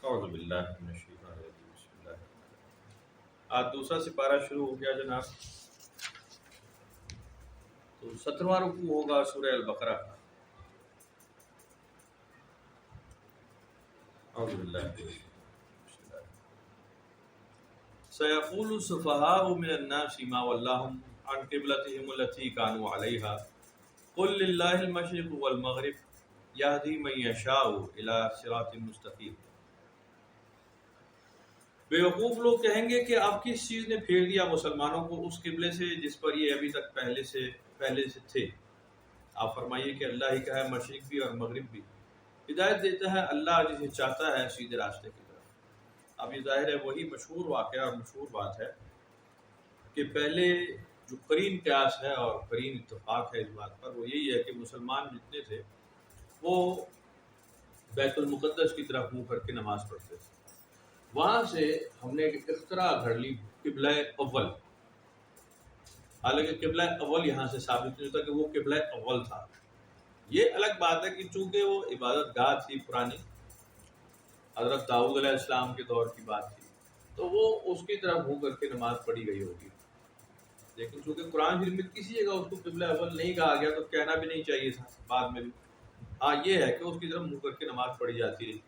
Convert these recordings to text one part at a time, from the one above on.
اعوذ باللہ من الشیطان الرجیم بسم اللہ الرحمن الرحیم۔ آج دوسرا سپارہ شروع ہو گیا جناب، تو 17واں رکوع ہوگا سورہ البقرہ کا۔ اعوذ باللہ من الشیطان بسم اللہ الرحمن الرحیم۔ سیقول السفہاء من الناس ما ولاھم عن قبلتہم التی کانوا علیہا قل للہ المشرق والمغرب یہدی من یشاء الی صراط مستقیم۔ بیوقوف لوگ کہیں گے کہ اب کس چیز نے پھیر دیا مسلمانوں کو اس قبلے سے جس پر یہ ابھی تک پہلے سے تھے۔ آپ فرمائیے کہ اللہ ہی کا ہے مشرق بھی اور مغرب بھی، ہدایت دیتا ہے اللہ جسے چاہتا ہے سیدھے راستے کی طرف۔ اب یہ ظاہر ہے وہی مشہور واقعہ اور مشہور بات ہے کہ پہلے جو قرین قیاس ہے اور قرین اتفاق ہے اس بات پر، وہ یہی ہے کہ مسلمان جتنے تھے وہ بیت المقدس کی طرف منہ کر کے نماز پڑھتے تھے۔ وہاں سے ہم نے ایک اختراع گھڑ لی قبلہ اول، حالانکہ قبلہ اول یہاں سے ثابت نہیں ہوتا کہ وہ قبلہ اول تھا۔ یہ الگ بات ہے کہ چونکہ وہ عبادت گاہ تھی پرانی، حضرت داؤد علیہ السلام کے دور کی بات تھی، تو وہ اس کی طرف منہ کر کے نماز پڑھی گئی ہوگی، لیکن چونکہ قرآن شریف میں کسی جگہ اس کو قبلہ اول نہیں کہا گیا تو کہنا بھی نہیں چاہیے تھا بعد میں بھی۔ ہاں یہ ہے کہ اس کی طرف منہ کر کے نماز پڑھی جاتی رہی،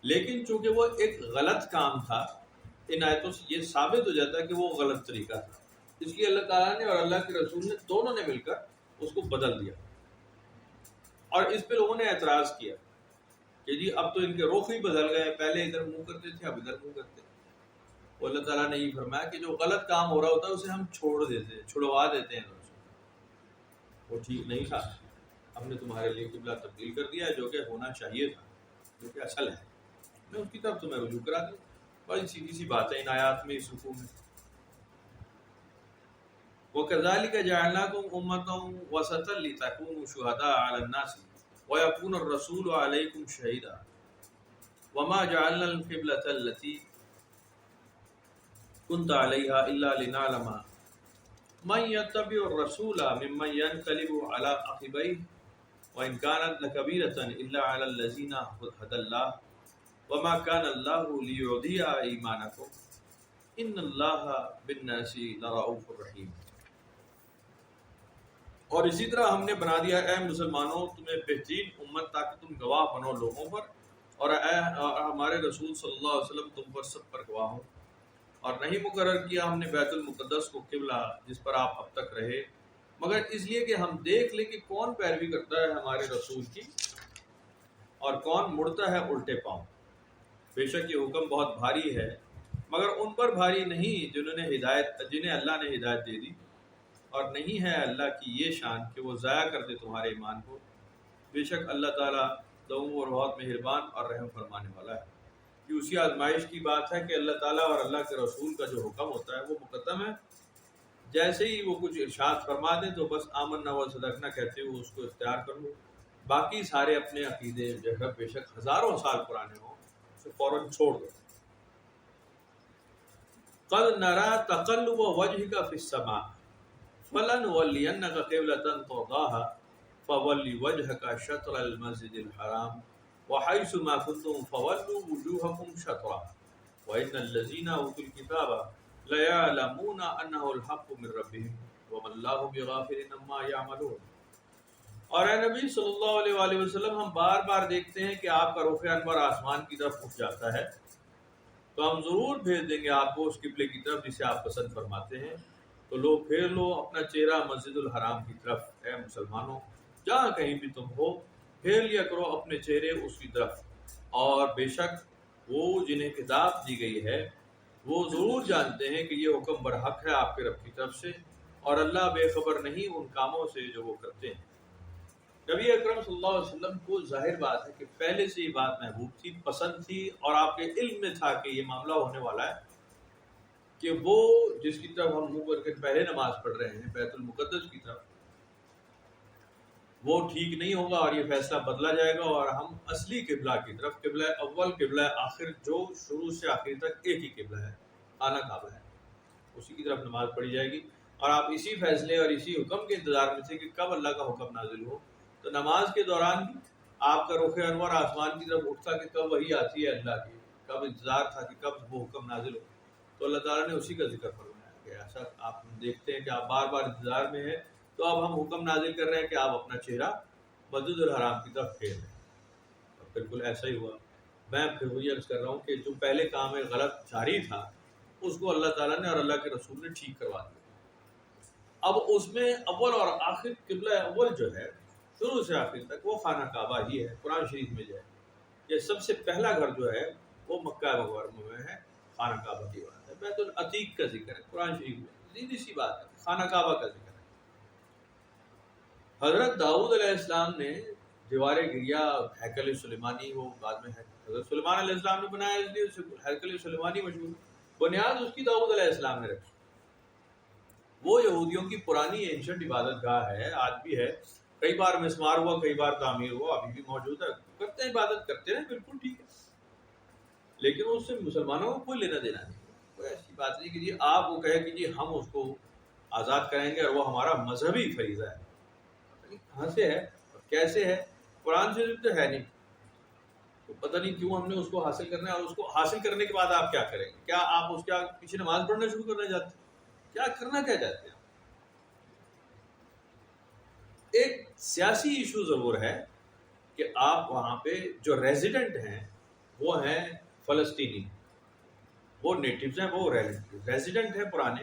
لیکن چونکہ وہ ایک غلط کام تھا، ان آیتوں سے یہ ثابت ہو جاتا ہے کہ وہ غلط طریقہ تھا، اس لیے اللہ تعالیٰ نے اور اللہ کے رسول نے دونوں نے مل کر اس کو بدل دیا۔ اور اس پہ لوگوں نے اعتراض کیا کہ جی اب تو ان کے رخ ہی بدل گئے، پہلے ادھر منہ کرتے تھے اب ادھر منہ کرتے۔ وہ اللہ تعالیٰ نے یہ فرمایا کہ جو غلط کام ہو رہا ہوتا ہے اسے ہم چھڑوا دیتے ہیں، وہ ٹھیک نہیں تھا، ہم نے تمہارے لیے قبلہ تبدیل کر دیا ہے جو کہ ہونا چاہیے تھا، جو کہ اصل ہے، میں اس کی طرف تمہیں رجوع کرا دوں۔ بڑی سیدھی سی بات ہے ان آیات میں، اس رکوع میں۔ وَكَذَلِكَ جَعَلْنَاكُمْ أُمَّةً وَسَطًا لِتَكُونُوا شُهَدَاءَ عَلَى النَّاسِ وَيَكُونَ الرَّسُولُ عَلَيْكُمْ شَهِيدًا وَمَا جَعَلْنَا الْقِبْلَةَ الَّتِي كُنْتَ عَلَيْهَا إِلَّا لِنَعْلَمَ مَن يَتَّبِعُ الرَّسُولَ مِمَّن يَنقَلِبُ عَلَى عَقِبَيْهِ وَإِنْ كَانَتْ لَكَبِيرَةً إِلَّا عَلَى الَّذِينَ هَدَى اللَّهُ وَمَا كَانَ اللَّهُ لِيُضِيعَ إِيمَانَكُمْ إِنَّ اللَّهَ بِالنَّاسِ لَرَءُوفٌ رَحِيمٌ۔ اور اسی طرح ہم نے بنا دیا اے مسلمانوں تمہیں بہترین امت تاکہ تم گواہ بنو لوگوں پر، اور ہمارے رسول صلی اللہ علیہ وسلم تم پر سب پر گواہ ہوں۔ اور نہیں مقرر کیا ہم نے بیت المقدس کو قبلہ جس پر آپ اب تک رہے، مگر اس لیے کہ ہم دیکھ لیں کہ کون پیروی کرتا ہے ہمارے رسول کی اور کون مڑتا ہے الٹے پاؤں۔ بے شک یہ حکم بہت بھاری ہے، مگر ان پر بھاری نہیں جنہیں اللہ نے ہدایت دے دی، اور نہیں ہے اللہ کی یہ شان کہ وہ ضائع کر دے تمہارے ایمان کو۔ بے شک اللہ تعالیٰ لوگوں اور بہت مہربان اور رحم فرمانے والا ہے۔ یہ اسی آزمائش کی بات ہے کہ اللہ تعالیٰ اور اللہ کے رسول کا جو حکم ہوتا ہے وہ مقدم ہے، جیسے ہی وہ کچھ ارشاد فرما دیں تو بس آمنا و صدقنا کہتے ہوئے اس کو اختیار کر لو، باقی سارے اپنے عقیدے جو بے شک ہزاروں سال پرانے ہوں اسے فوراً چھوڑ دو۔ قد نرى تقلب وجهك في السماء فلنولينك قبلة ترضاها فول وجهك شطر المسجد الحرام وحيث ما كنتم فولوا وجوهكم شطرا وإن الذين أوتوا الكتاب ليعلمون أنه الحق من ربهم وما الله بغافل عما يعملون۔ اور اے نبی صلی اللہ علیہ وآلہ وسلم، ہم بار بار دیکھتے ہیں کہ آپ کا رخ انور آسمان کی طرف اٹھ جاتا ہے، تو ہم ضرور بھیج دیں گے آپ کو اس قبلے کی طرف جسے آپ پسند فرماتے ہیں، تو لو پھیر لو اپنا چہرہ مسجد الحرام کی طرف۔ اے مسلمانوں جہاں کہیں بھی تم ہو پھیر لیا کرو اپنے چہرے اس کی طرف، اور بے شک وہ جنہیں کتاب دی گئی ہے وہ ضرور جانتے ہیں کہ یہ حکم برحق ہے آپ کے رب کی طرف سے، اور اللہ بے خبر نہیں ان کاموں سے جو وہ کرتے ہیں۔ نبی اکرم صلی اللہ علیہ وسلم کو ظاہر بات ہے کہ پہلے سے یہ بات محبوب تھی، پسند تھی، اور آپ کے علم میں تھا کہ یہ معاملہ ہونے والا ہے کہ وہ جس کی طرف ہم منہ کر کے پہلے نماز پڑھ رہے ہیں بیت المقدس کی طرف، وہ ٹھیک نہیں ہوگا اور یہ فیصلہ بدلا جائے گا، اور ہم اصلی قبلہ کی طرف، قبلہ اول قبلہ آخر جو شروع سے آخر تک ایک ہی قبلہ ہے، خانہ کعبہ ہے، اسی کی طرف نماز پڑھی جائے گی۔ اور آپ اسی فیصلے اور اسی حکم کے انتظار میں تھے کہ کب اللہ کا حکم نازل ہو، تو نماز کے دوران بھی آپ کا رخ انور آسمان کی طرف اٹھتا کہ کب وہی آتی ہے اللہ کی، کب انتظار تھا کہ کب وہ حکم نازل ہو، تو اللہ تعالیٰ نے اسی کا ذکر فرمایا کہ ایسا آپ دیکھتے ہیں کہ آپ بار بار انتظار میں ہیں، تو اب ہم حکم نازل کر رہے ہیں کہ آپ اپنا چہرہ مسجد الحرام کی طرف پھیر لیں۔ بالکل ایسا ہی ہوا۔ میں پھر وہی عرض کر رہا ہوں کہ جو پہلے کام ہے غلط جاری تھا، اس کو اللہ تعالیٰ نے اور اللہ کے رسول نے ٹھیک کروا دیا۔ اب اس میں اول اور آخر قبلہ اول جو ہے شروع سے آخر تک وہ خانہ کعبہ ہی ہے۔ قرآن شریف میں جو ہے یہ سب سے پہلا گھر جو ہے وہ مکہ مکرمہ میں ہے، خانہ کعبہ کی بات ہے۔ بیت العتیق کا ذکر ہے قرآن شریف میں، سیدھی سی بات ہے، خانہ کعبہ کا ذکر ہے۔ حضرت داؤد علیہ السلام نے دیوار گریا ہیکل سلیمانی، وہ بعد میں ہے حضرت سلیمان علیہ السلام نے بنایا، اس لیے ہیکل سلیمانی مشہور، بنیاد اس کی داؤد علیہ السلام نے رکھی۔ وہ یہودیوں کی پرانی اینشنٹ عبادت گاہ ہے، آج بھی ہے، کئی بار مسمار ہوا، کئی بار تعمیر ہوا، ابھی بھی موجود ہے، کرتے ہیں عبادت کرتے ہیں، بالکل ٹھیک ہے، لیکن اس سے مسلمانوں کو کوئی لینا دینا نہیں، کوئی ایسی بات نہیں کہ جی آپ وہ کہیں کہ جی ہم اس کو آزاد کریں گے اور وہ ہمارا مذہبی فریضہ ہے۔ کہاں سے ہے اور کیسے ہے؟ قرآن سے تو ہے نہیں، تو پتہ نہیں کیوں ہم نے اس کو حاصل کرنا ہے، اور اس کو حاصل کرنے کے بعد آپ کیا کریں گے؟ کیا آپ اس کے پیچھے نماز پڑھنا شروع کرنا چاہتے ہیں؟ کیا کرنا کیا چاہتے ہیں؟ ایک سیاسی ایشو ضرور ہے کہ آپ وہاں پہ جو ریزیڈنٹ ہیں وہ ہیں فلسطینی، وہ نیٹیوز ہیں، وہ ریزیڈنٹ ہیں پرانے،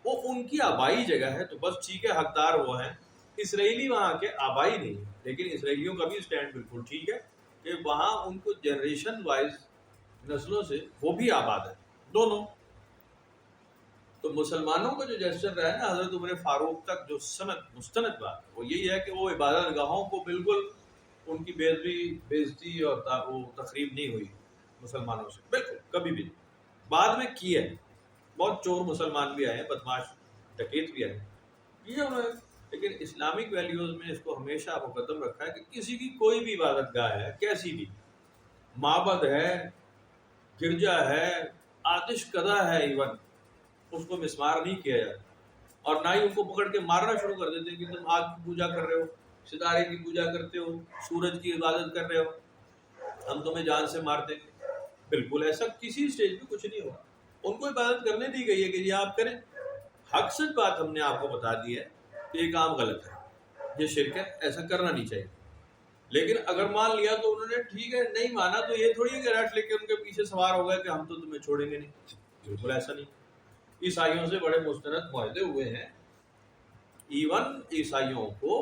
وہ ان کی آبائی جگہ ہے، تو بس ٹھیک ہے، حقدار وہ ہیں۔ اسرائیلی وہاں کے آبائی نہیں، لیکن اسرائیلیوں کا بھی سٹینڈ بالکل ٹھیک ہے کہ وہاں ان کو جنریشن وائز نسلوں سے وہ بھی آباد ہے، دونوں۔ تو مسلمانوں کا جو جیسے رہا ہے نا حضرت عمر فاروق تک جو سند مستند بات ہے وہ یہی ہے کہ وہ عبادت گاہوں کو بالکل ان کی بےعزتی اور وہ تقریب نہیں ہوئی مسلمانوں سے، بالکل کبھی بھی نہیں۔ بعد میں کی ہے، بہت چور مسلمان بھی آئے ہیں، بدماش ڈکیت بھی آئے ہیں، انہوں نے، لیکن اسلامک ویلیوز میں اس کو ہمیشہ مقدم رکھا ہے کہ کسی کی کوئی بھی عبادت گاہ ہے، کیسی بھی، معبد ہے، گرجا ہے، آتش کدہ ہے، ایون اس کو مسمار نہیں کیا جاتا، اور نہ ہی ان کو پکڑ کے مارنا شروع کر دیتے کہ تم آگ کی پوجا کر رہے ہو، ستارے کی پوجا کرتے ہو، سورج کی عبادت کر رہے ہو، ہم تمہیں جان سے مار دیں گے۔ بالکل ایسا کسی اسٹیج پہ کچھ نہیں ہوا، ان کو عبادت کرنے دی گئی ہے کہ یہ آپ کریں۔ حق سچ بات ہم نے آپ کو بتا دی ہے کہ یہ کام غلط ہے، یہ شرک ہے، ایسا کرنا نہیں چاہیے، لیکن اگر مان لیا تو انہوں نے ٹھیک ہے، نہیں مانا تو یہ تھوڑی کہ رٹ لے کے ان کے پیچھے سوار ہو گئے کہ ہم تو تمہیں چھوڑیں گے نہیں، بالکل ایسا نہیں۔ عیسائیوں سے بڑے مستند معاہدے ہوئے ہیں، ایون عیسائیوں کو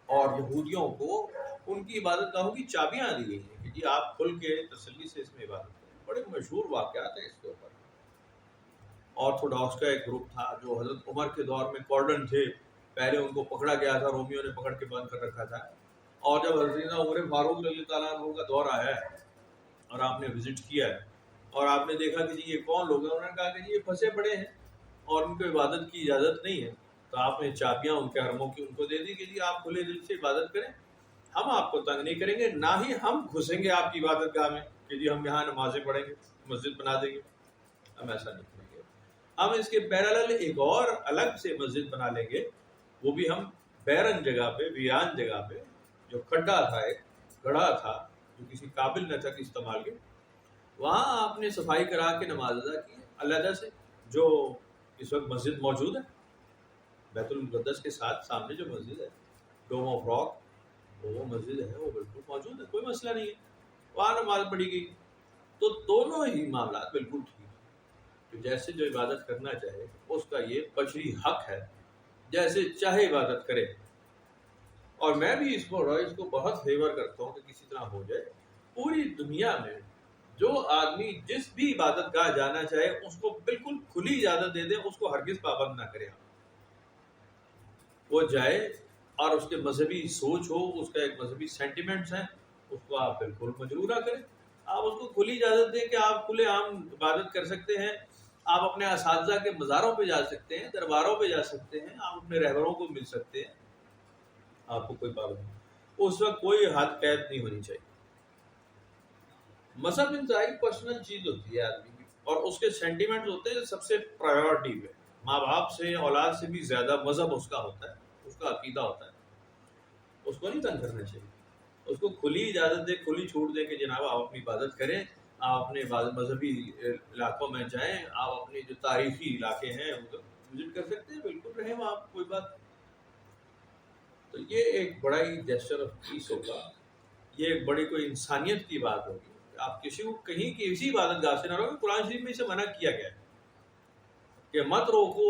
اور یہودیوں کو ان کی عبادت گاہوں کی چابیاں دی گئی ہیں کہ جی آپ کھل کے تسلی سے اس میں عبادت کریں۔ بڑے مشہور واقعات ہیں اس کے اوپر۔ آرتھوڈاکس کا ایک گروپ تھا جو حضرت عمر کے دور میں کارڈن تھے، پہلے ان کو پکڑا گیا تھا، رومیوں نے پکڑ کے بند کر رکھا تھا، اور جب حضرت عمر فاروق رضی اللہ تعالیٰ عنہ کا دور آیا ہے اور آپ نے وزٹ کیا ہے اور آپ نے دیکھا کہ جی یہ کون لوگ ہیں، انہوں نے کہا کہ جی یہ پھنسے پڑے ہیں اور ان کو عبادت کی اجازت نہیں ہے، تو آپ نے چابیاں ان کے حرموں کی ان کو دے دی کہ جی آپ کھلے دل سے عبادت کریں، ہم آپ کو تنگ نہیں کریں گے، نہ ہی ہم گھسیں گے آپ کی عبادت گاہ میں کہ جی ہم یہاں نمازیں پڑھیں گے، مسجد بنا دیں گے، ہم ایسا نہیں کریں گے۔ ہم اس کے پیرالل ایک اور الگ سے مسجد بنا لیں گے، وہ بھی ہم بیرن جگہ پہ، ویران جگہ پہ، جو کھڈا تھا، ایک گڑھا تھا جو کسی قابل نہ تھا کہ استعمال کے، وہاں آپ نے صفائی کرا کے نماز ادا کی علیحدہ سے، جو اس وقت مسجد موجود ہے بیت المقدس کے ساتھ سامنے جو مسجد ہے ڈوم آف راک، وہ مسجد ہے، وہ بالکل موجود ہے، کوئی مسئلہ نہیں ہے، وہاں نماز پڑھی گئی۔ تو دونوں ہی معاملات بالکل ٹھیک ہیں، تو جیسے جو عبادت کرنا چاہے اس کا یہ بشری حق ہے، جیسے چاہے عبادت کرے، اور میں بھی اس کو بہت فیور کرتا ہوں کہ کسی طرح ہو جائے۔ پوری دنیا میں جو آدمی جس بھی عبادت گاہ جانا چاہے اس کو بالکل کھلی اجازت دے دیں، اس کو ہرگز پابند نہ کریں، وہ جائے، اور اس کے مذہبی سوچ ہو، اس کا ایک مذہبی سینٹیمنٹس ہیں، اس کو آپ بالکل مجروح نہ کریں، آپ اس کو کھلی اجازت دیں کہ آپ کھلے عام عبادت کر سکتے ہیں، آپ اپنے اساتذہ کے مزاروں پہ جا سکتے ہیں، درباروں پہ جا سکتے ہیں، آپ اپنے رہبروں کو مل سکتے ہیں، آپ کو کوئی پابند نہیں، اس وقت کوئی حد قید نہیں ہونی چاہیے۔ مذہب انتہائی پرسنل چیز ہوتی ہے آدمی کی، اور اس کے سینٹیمنٹ ہوتے ہیں سب سے پرائیورٹی پہ، ماں باپ سے، اولاد سے بھی زیادہ مذہب اس کا ہوتا ہے، اس کا عقیدہ ہوتا ہے، اس کو نہیں تنگ کرنا چاہیے، اس کو کھلی اجازت دے، کھلی چھوٹ دے کہ جناب آپ اپنی عبادت کریں، آپ اپنے مذہبی علاقوں میں جائیں، آپ اپنے جو تاریخی علاقے ہیں ان کو وزٹ کر سکتے ہیں، بالکل رہیں وہاں، کوئی بات. تو یہ ایک بڑا ہی جیسچر آف پیس ہوگا، یہ ایک بڑی کوئی انسانیت کی بات ہوگی. آپ کسی کو کہیں کسی عبادت گاہ سے نہ روکیں. قرآن شریف میں اسے منع کیا گیا ہے کہ مت روکو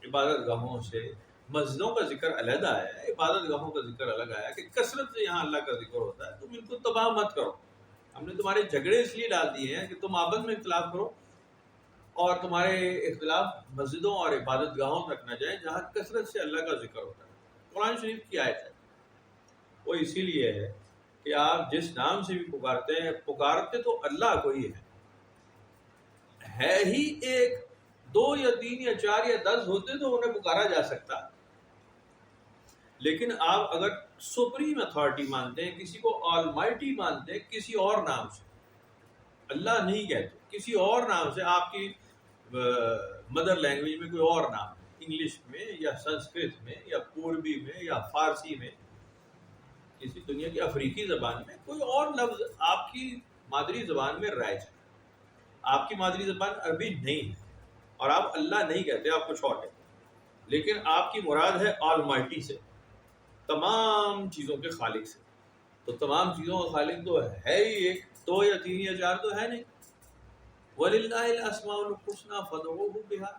عبادت گاہوں سے. مسجدوں کا ذکر علیحدہ ہے، عبادت گاہوں کا ذکر الگ آیا کہ کثرت سے یہاں اللہ کا ذکر ہوتا ہے، تم ان کو تباہ مت کرو. ہم نے تمہارے جھگڑے اس لیے ڈال دیے ہیں کہ تم آپس میں اختلاف کرو اور تمہارے اختلاف مسجدوں اور عبادت گاہوں تک نہ جائیں جہاں کثرت سے اللہ کا ذکر ہوتا ہے. قرآن شریف کی آیت ہے. وہ اسی لیے ہے کہ آپ جس نام سے بھی پکارتے ہیں، پکارتے تو اللہ کو ہی ہے ہی ایک. 2 یا 3 یا 4 یا 10 ہوتے تو انہیں پکارا جا سکتا، لیکن آپ اگر سپریم اتھارٹی مانتے ہیں، کسی کو آل مائٹی مانتے ہیں، کسی اور نام سے اللہ نہیں کہتے، کسی اور نام سے، آپ کی مدر لینگویج میں کوئی اور نام، انگلش میں یا سنسکرت میں یا پوربی میں یا فارسی میں، کسی دنیا کی افریقی زبان میں کوئی اور لفظ آپ کی مادری زبان میں رائج ہے. آپ کی مادری زبان عربی نہیں ہے اور آپ اللہ نہیں کہتے، آپ کچھ اور کہتے، لیکن آپ کی مراد ہے آل مائٹی سے، تمام چیزوں کے خالق سے. تو تمام چیزوں کا خالق تو ہے ہی ایک، 2 یا 3 یا 4 تو ہے نہیں. وَلِلَّهِ الْأَسْمَاءُ الْحُسْنَىٰ فَادْعُوهُ بِهَا.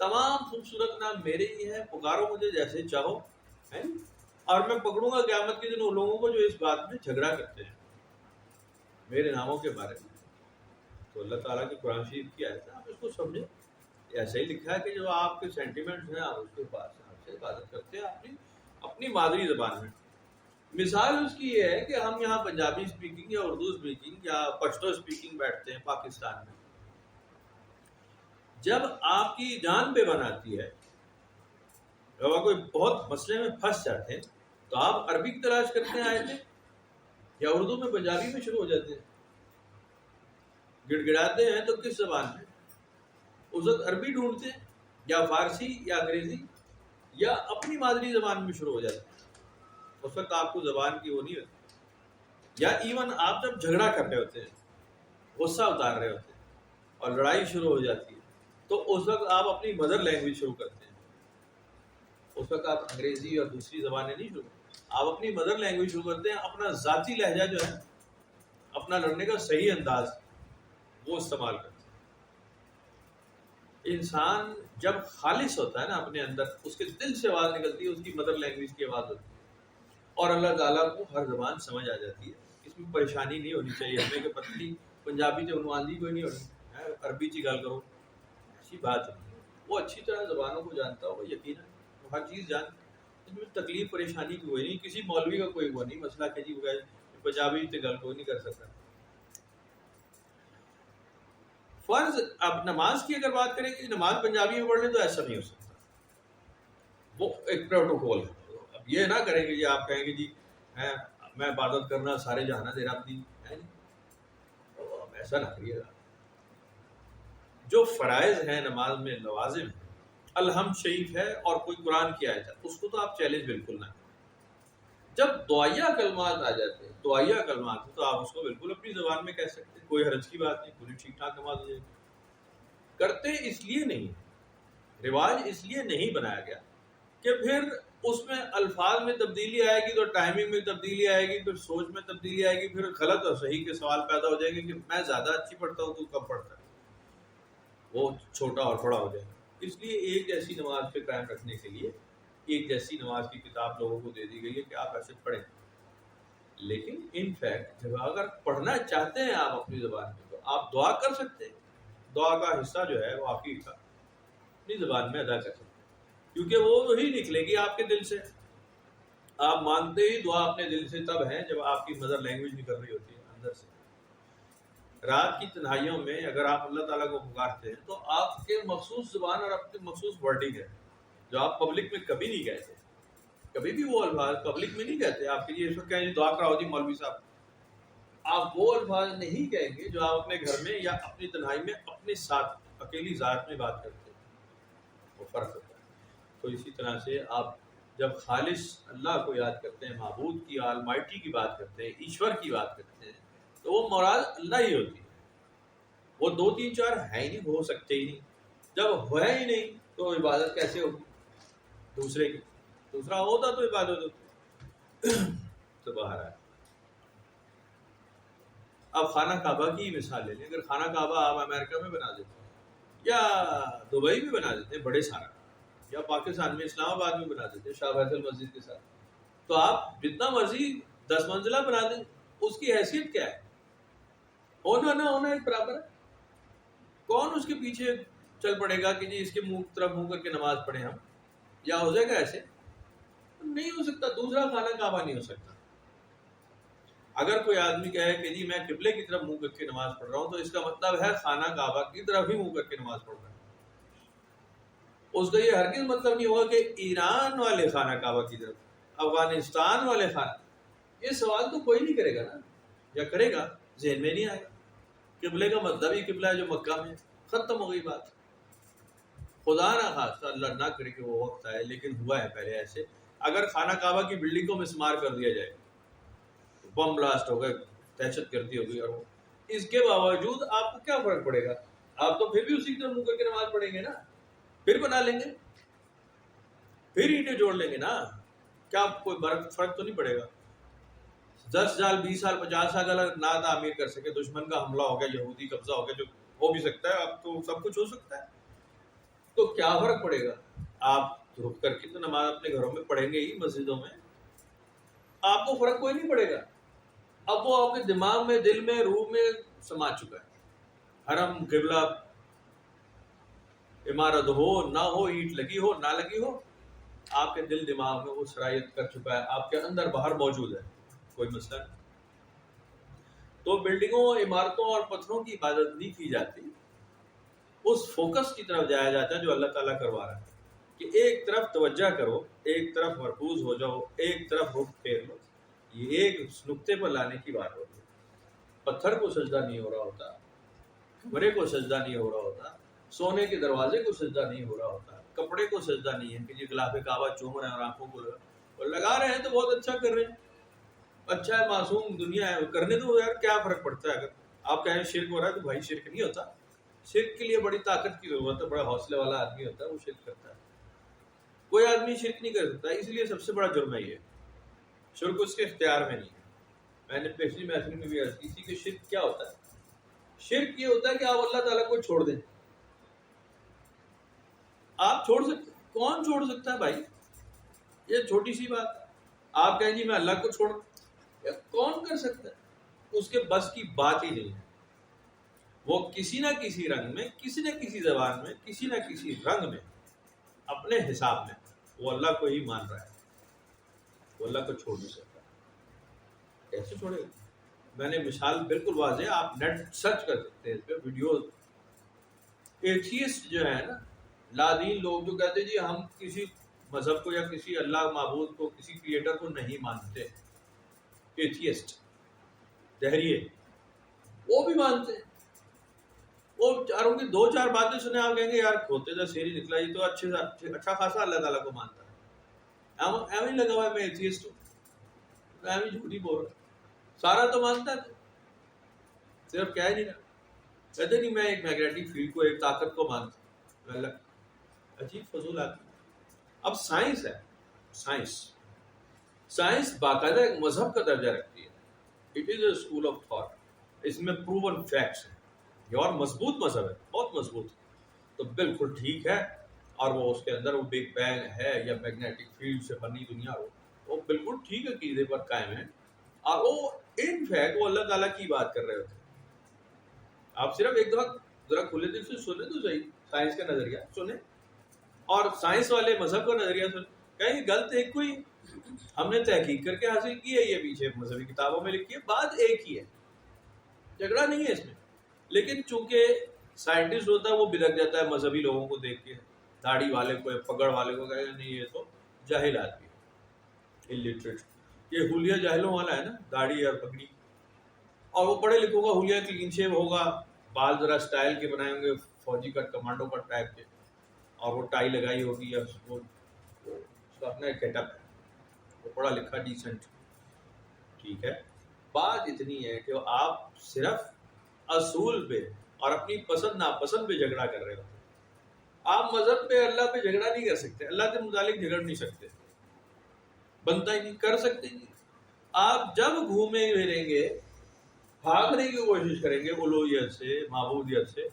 تمام خوبصورت نام میرے ہی ہیں، پکارو مجھے جیسے چاہو. ہے اور میں پکڑوں گا قیامت کے دن ان لوگوں کو جو اس بات میں جھگڑا کرتے ہیں میرے ناموں کے بارے میں. تو اللہ تعالیٰ کی قرآن شریف کی آیت ہے، آپ اس کو سمجھیں. ایسا ہی لکھا ہے کہ جو آپ کے سینٹیمنٹس ہیں آپ اس کے پاس آپ سے عبادت کرتے ہیں اپنی مادری زبان میں. مثال اس کی یہ ہے کہ ہم یہاں پنجابی اسپیکنگ یا اردو اسپیکنگ یا پشتو اسپیکنگ بیٹھتے ہیں پاکستان میں. جب آپ کی جان بے بن آتی ہے، جب آپ کوئی بہت مسئلے میں پھنس جاتے ہیں، تو آپ عربی کی تلاش کرتے ہیں آیتیں یا اردو میں پنجابی میں شروع ہو جاتے ہیں. گڑ گڑاتے ہیں تو کس زبان میں؟ اس وقت عربی ڈھونڈتے ہیں یا فارسی یا انگریزی یا اپنی مادری زبان میں شروع ہو جاتے ہیں. اس وقت آپ کو زبان کی وہ نہیں ہوتی. یا ایون آپ جب جھگڑا کر رہے ہوتے ہیں، غصہ اتار رہے ہوتے ہیں اور لڑائی شروع ہو جاتی ہے، تو اس وقت آپ اپنی مدر لینگویج شروع کرتے ہیں. اس وقت آپ انگریزی اور دوسری زبانیں نہیں شروع کرتے، آپ اپنی مدر لینگویج شروع کرتے ہیں. اپنا ذاتی لہجہ جو ہے، اپنا لڑنے کا صحیح انداز وہ استعمال کرتے ہیں. انسان جب خالص ہوتا ہے نا اپنے اندر، اس کے دل سے آواز نکلتی ہے، اس کی مدر لینگویج کی آواز ہوتی ہے اور اللہ تعالیٰ کو ہر زبان سمجھ آ جاتی ہے. اس میں پریشانی نہیں ہونی چاہیے ہمیں کہ پتلی پنجابی سے عنوان دی کوئی نہیں ہونی، عربی چی گل کرو، ایسی بات نہیں ہے. وہ اچھی طرح زبانوں کو جانتا ہو، یقیناً وہ ہر چیز جانتا ہے. اس میں تکلیف پریشانی کی کوئی نہیں. کسی مولوی کا کوئی وہ نہیں مسئلہ کہ جی پنجابی سے گل کوئی نہیں کر سکتا. فرض اب نماز کی اگر بات کریں کہ نماز پنجابی میں پڑھ لیں تو ایسا نہیں ہو سکتا، وہ ایک پروٹوکول ہے. اب یہ نہ کریں کہ جی آپ کہیں گے جی میں عبادت کرنا سارے جہانا دے رب دی ہے نہیں، اب ایسا نہ کریے گا. جو فرائض ہیں نماز میں، لوازم ہے، الحمد شریف ہے اور کوئی قرآن کی آیت ہے، اس کو تو آپ چیلنج بالکل نہ کریں. جب دعائیہ کلمات آ جاتے ہیں، دعائیہ کلمات تو آپ اس کو بالکل اپنی زبان میں کہہ سکتے ہیں، کوئی حرج کی بات نہیں، پوری ٹھیک ٹھاک نماز ہو جائے گی. کرتے اس لیے نہیں، رواج اس لیے نہیں بنایا گیا کہ پھر اس میں الفاظ میں تبدیلی آئے گی تو ٹائمنگ میں تبدیلی آئے گی، پھر سوچ میں تبدیلی آئے گی، پھر غلط اور صحیح کے سوال پیدا ہو جائیں گے کہ میں زیادہ اچھی پڑھتا ہوں تو کم پڑھتا ہے، وہ چھوٹا اور بڑا ہو جائے گا. اس لیے ایک جیسی نماز پہ قائم رکھنے کے لیے ایک جیسی نماز کی کتاب لوگوں کو دے دی گئی ہے کہ آپ ایسے پڑھیں. لیکن ان فیکٹ جب اگر پڑھنا چاہتے ہیں آپ اپنی زبان میں تو آپ دعا کر سکتے ہیں. دعا کا حصہ جو ہے وہ آپ کا اپنی زبان میں ادا کر سکتے ہیں، کیونکہ وہ وہی نکلے گی آپ کے دل سے. آپ مانگتے ہی دعا اپنے دل سے تب ہے جب آپ کی مدر لینگویج نکل رہی ہوتی ہے اندر سے. رات کی تنہائیوں میں اگر آپ اللہ تعالیٰ کو پکارتے ہیں تو آپ کے مخصوص زبان اور آپ کے مخصوص ورڈنگ ہے جو آپ پبلک میں کبھی نہیں کہتے. کبھی بھی وہ الفاظ پبلک میں نہیں کہتے. آپ کے لیے اس وقت کہیں دعا کراؤ جی مولوی صاحب، آپ وہ الفاظ نہیں کہیں گے جو آپ اپنے گھر میں یا اپنی تنہائی میں اپنے ساتھ اکیلی ذات میں بات کرتے ہیں. وہ فرق ہوتا ہے. تو اسی طرح سے آپ جب خالص اللہ کو یاد کرتے ہیں، معبود کی، آلمائٹی کی بات کرتے ہیں، ایشور کی بات کرتے ہیں، تو وہ مراد اللہ ہی ہوتی ہے. وہ 2 3 4 ہے ہی نہیں، ہو سکتے ہی نہیں. جب ہے ہی نہیں تو عبادت کیسے ہوگی دوسرے کی؟ دوسرا ہوتا تو عبادت ہوتی. تو باہر آئے. اب خانہ کعبہ کی مثال لے لیں. اگر خانہ کعبہ آپ امریکہ میں بنا دیتے ہیں یا دبئی میں بنا دیتے ہیں بڑے سارا، یا پاکستان میں اسلام آباد میں بنا دیتے ہیں شاہ فیصل مسجد کے ساتھ، تو آپ جتنا مرضی 10 منزلہ بنا دیں، اس کی حیثیت کیا ہے؟ ہونا نہ ہونا ایک برابر ہے. کون اس کے پیچھے چل پڑے گا کہ جی اس کے منہ طرف منہ کر کے نماز پڑھیں ہم؟ یا ہو جائے گا ایسے؟ نہیں ہو سکتا. دوسرا خانہ کعبہ نہیں ہو سکتا. اگر کوئی آدمی کہے کہ جی میں قبلے کی طرف منہ کر کے نماز پڑھ رہا ہوں، تو اس کا مطلب ہے خانہ کعبہ کی طرف ہی منہ کر کے نماز پڑھ رہا ہے. اس کا یہ ہرگز مطلب نہیں ہوگا کہ ایران والے خانہ کعبہ کی طرف، افغانستان والے خانہ. یہ سوال تو کوئی نہیں کرے گا نا، یا کرے گا ذہن میں نہیں آئے گا. قبلے کا مطلب ہی قبلہ ہے جو مکہ میں. ختم ہو گئی بات. خدا نہ خواستہ، اللہ نہ کرے کہ وہ وقت آئے، لیکن ہوا ہے پہلے ایسے. اگر خانہ کعبہ کی بلڈنگ کو مسمار کر دیا جائے، بم بلاسٹ ہو گئے، دہشت گردی ہو گئی، اور اس کے باوجود آپ کو کیا فرق پڑے گا؟ آپ تو پھر بھی اسی طرح منہ کر کے نماز پڑھیں گے نا، پھر بنا لیں گے، پھر اینٹیں جوڑ لیں گے نا. کیا کوئی فرق تو نہیں پڑے گا؟ 10 سال 20 سال 50 سال اگر نہ تعمیر کر سکے، دشمن کا حملہ ہو گیا، یہودی قبضہ ہو گیا، جو ہو بھی سکتا ہے، اب تو سب کچھ ہو سکتا ہے، تو کیا فرق پڑے گا؟ آپ رک کر کے تو نماز اپنے گھروں میں پڑھیں گے ہی، مسجدوں میں. آپ کو فرق کوئی نہیں پڑے گا. اب وہ آپ کے دماغ میں، دل میں، روح میں سما چکا ہے. حرم، قبلہ، عمارت ہو نہ ہو، اینٹ لگی ہو نہ لگی ہو، آپ کے دل دماغ میں وہ سرایت کر چکا ہے، آپ کے اندر باہر موجود ہے. کوئی مسئلہ نہیں. تو بلڈنگوں، عمارتوں اور پتھروں کی عبادت نہیں کی جاتی. اس فوکس کی طرف جایا جاتا ہے جو اللہ تعالیٰ کروا رہا ہے، کہ ایک طرف توجہ کرو، ایک طرف مرکوز ہو جاؤ، ایک طرف رخ پھیر لو. یہ ایک نقطے پر لانے کی بات ہوتی ہے. پتھر کو سجدہ نہیں ہو رہا ہوتا، کمرے کو سجدہ نہیں ہو رہا ہوتا، سونے کے دروازے کو سجدہ نہیں ہو رہا ہوتا، کپڑے کو سجدہ نہیں ہے کہ جی غلاف کعبہ چوم رہے ہیں اور آنکھوں کو لگا رہے ہیں تو بہت اچھا کر رہے ہیں، اچھا ہے، معصوم دنیا ہے، کرنے دو یار، کیا فرق پڑتا ہے؟ اگر آپ کہیں شرک ہو رہا ہے تو بھائی شرک نہیں ہوتا. شرک کے لیے بڑی طاقت کی ضرورت ہے، بڑا حوصلے والا آدمی ہوتا ہے وہ شرک کرتا ہے. کوئی آدمی شرک نہیں کر سکتا. اس لیے سب سے بڑا جرم ہے یہ، شرک اس کے اختیار میں نہیں ہے. میں نے پچھلی محفل میں بھی عرض کی تھی کہ شرک کیا ہوتا ہے. شرک یہ ہوتا ہے کہ آپ اللہ تعالیٰ کو چھوڑ دیں. آپ چھوڑ سکتے؟ کون چھوڑ سکتا ہے بھائی؟ یہ چھوٹی سی بات ہے. آپ کہیں جی میں اللہ کو چھوڑ، کون کر سکتا ہے؟ اس کے بس کی بات ہی نہیں ہے. وہ کسی نہ کسی رنگ میں، کسی نہ کسی زبان میں، کسی نہ کسی رنگ میں، اپنے حساب میں وہ اللہ کو ہی مان رہا ہے. وہ اللہ کو چھوڑ نہیں سکتا. کیسے چھوڑے گا؟ میں نے مثال بالکل واضح، آپ نیٹ سرچ کر سکتے ہیں اس پہ ویڈیوز. ایتھیسٹ جو ہے نا، لادین لوگ جو کہتے ہیں جی ہم کسی مذہب کو یا کسی اللہ معبود کو، کسی کریٹر کو نہیں مانتے، ایتھیسٹ دہریے، وہ بھی مانتے ہیں. وہ چاروں کی 2 4 باتیں سنے آپ کہیں گے یار کھوتے جا سیری نکلا، یہ تو اچھا خاصا اللہ تعالیٰ کو مانتا ہے. ایویں لگا ہوا ہے میں ایتھیسٹ ہوں، ایویں جھوٹی بول رہا. سارا تو مانتا ہے، صرف کہہ نہیں رہا. کہتے نہیں میں ایک میگنیٹک فیلڈ کو، ایک طاقت کو مانتا ہوں. عجیب فضول آدمی. اب سائنس ہے، سائنس باقاعدہ ایک مذہب کا درجہ رکھتی ہے. It is a school of thought. اس میں پروون فیکٹس ہیں. یہ اور مضبوط مذہب ہے، بہت مضبوط. تو بالکل ٹھیک ہے. اور وہ اس کے اندر وہ بگ بینگ ہے یا میگنیٹک فیلڈ سے بنی دنیا، وہ بالکل ٹھیک عقیدے پر قائم ہے. اور وہ ان فیکٹ وہ اللہ تعالیٰ کی بات کر رہے ہوتے ہیں. آپ صرف ایک دفعہ ذرا کھلے دل سے سنیں تو صحیح سائنس کا نظریہ سنیں، اور سائنس والے مذہب کا نظریہ سنیں. کہیں غلط ایک کوئی، ہم نے تحقیق کر کے حاصل کی ہے، یہ پیچھے مذہبی کتابوں میں لکھی ہے، بات ایک ہی ہے، جھگڑا نہیں ہے اس میں. لیکن چونکہ سائنٹسٹ ہوتا ہے وہ بدک جاتا ہے مذہبی لوگوں کو دیکھ کے، داڑھی والے کو یا پگڑ والے کو کہے نہیں یہ تو جاہل آدمی ہے، الٹریٹ. یہ حلیہ جاہلوں والا ہے نا، داڑھی اور پگڑی. اور وہ پڑھے لکھوں کا حلیہ کلین شیو ہوگا، بال ذرا اسٹائل کے بنائے ہوں گے، فوجی کٹ، کمانڈو کٹ ٹائپ کے، اور وہ ٹائی لگائی ہوگی یا وہ اس کا اپنا ایک گیٹ اپ ہے, وہ پڑھا لکھا ڈیسنٹ, ٹھیک ہے. بات اتنی ہے کہ آپ صرف اصول پہ اور اپنی پسند ناپسند پہ جھگڑا کر رہے ہو. آپ مذہب پہ اللہ پہ جھگڑا نہیں کر سکتے, اللہ کے متعلق جھگڑ نہیں سکتے, بنتا ہی نہیں, کر سکتے نہیں. آپ جب گھومیں پھریں گے, بھاگنے کی کوشش کریں گے الوہیت سے, معبودیت سے,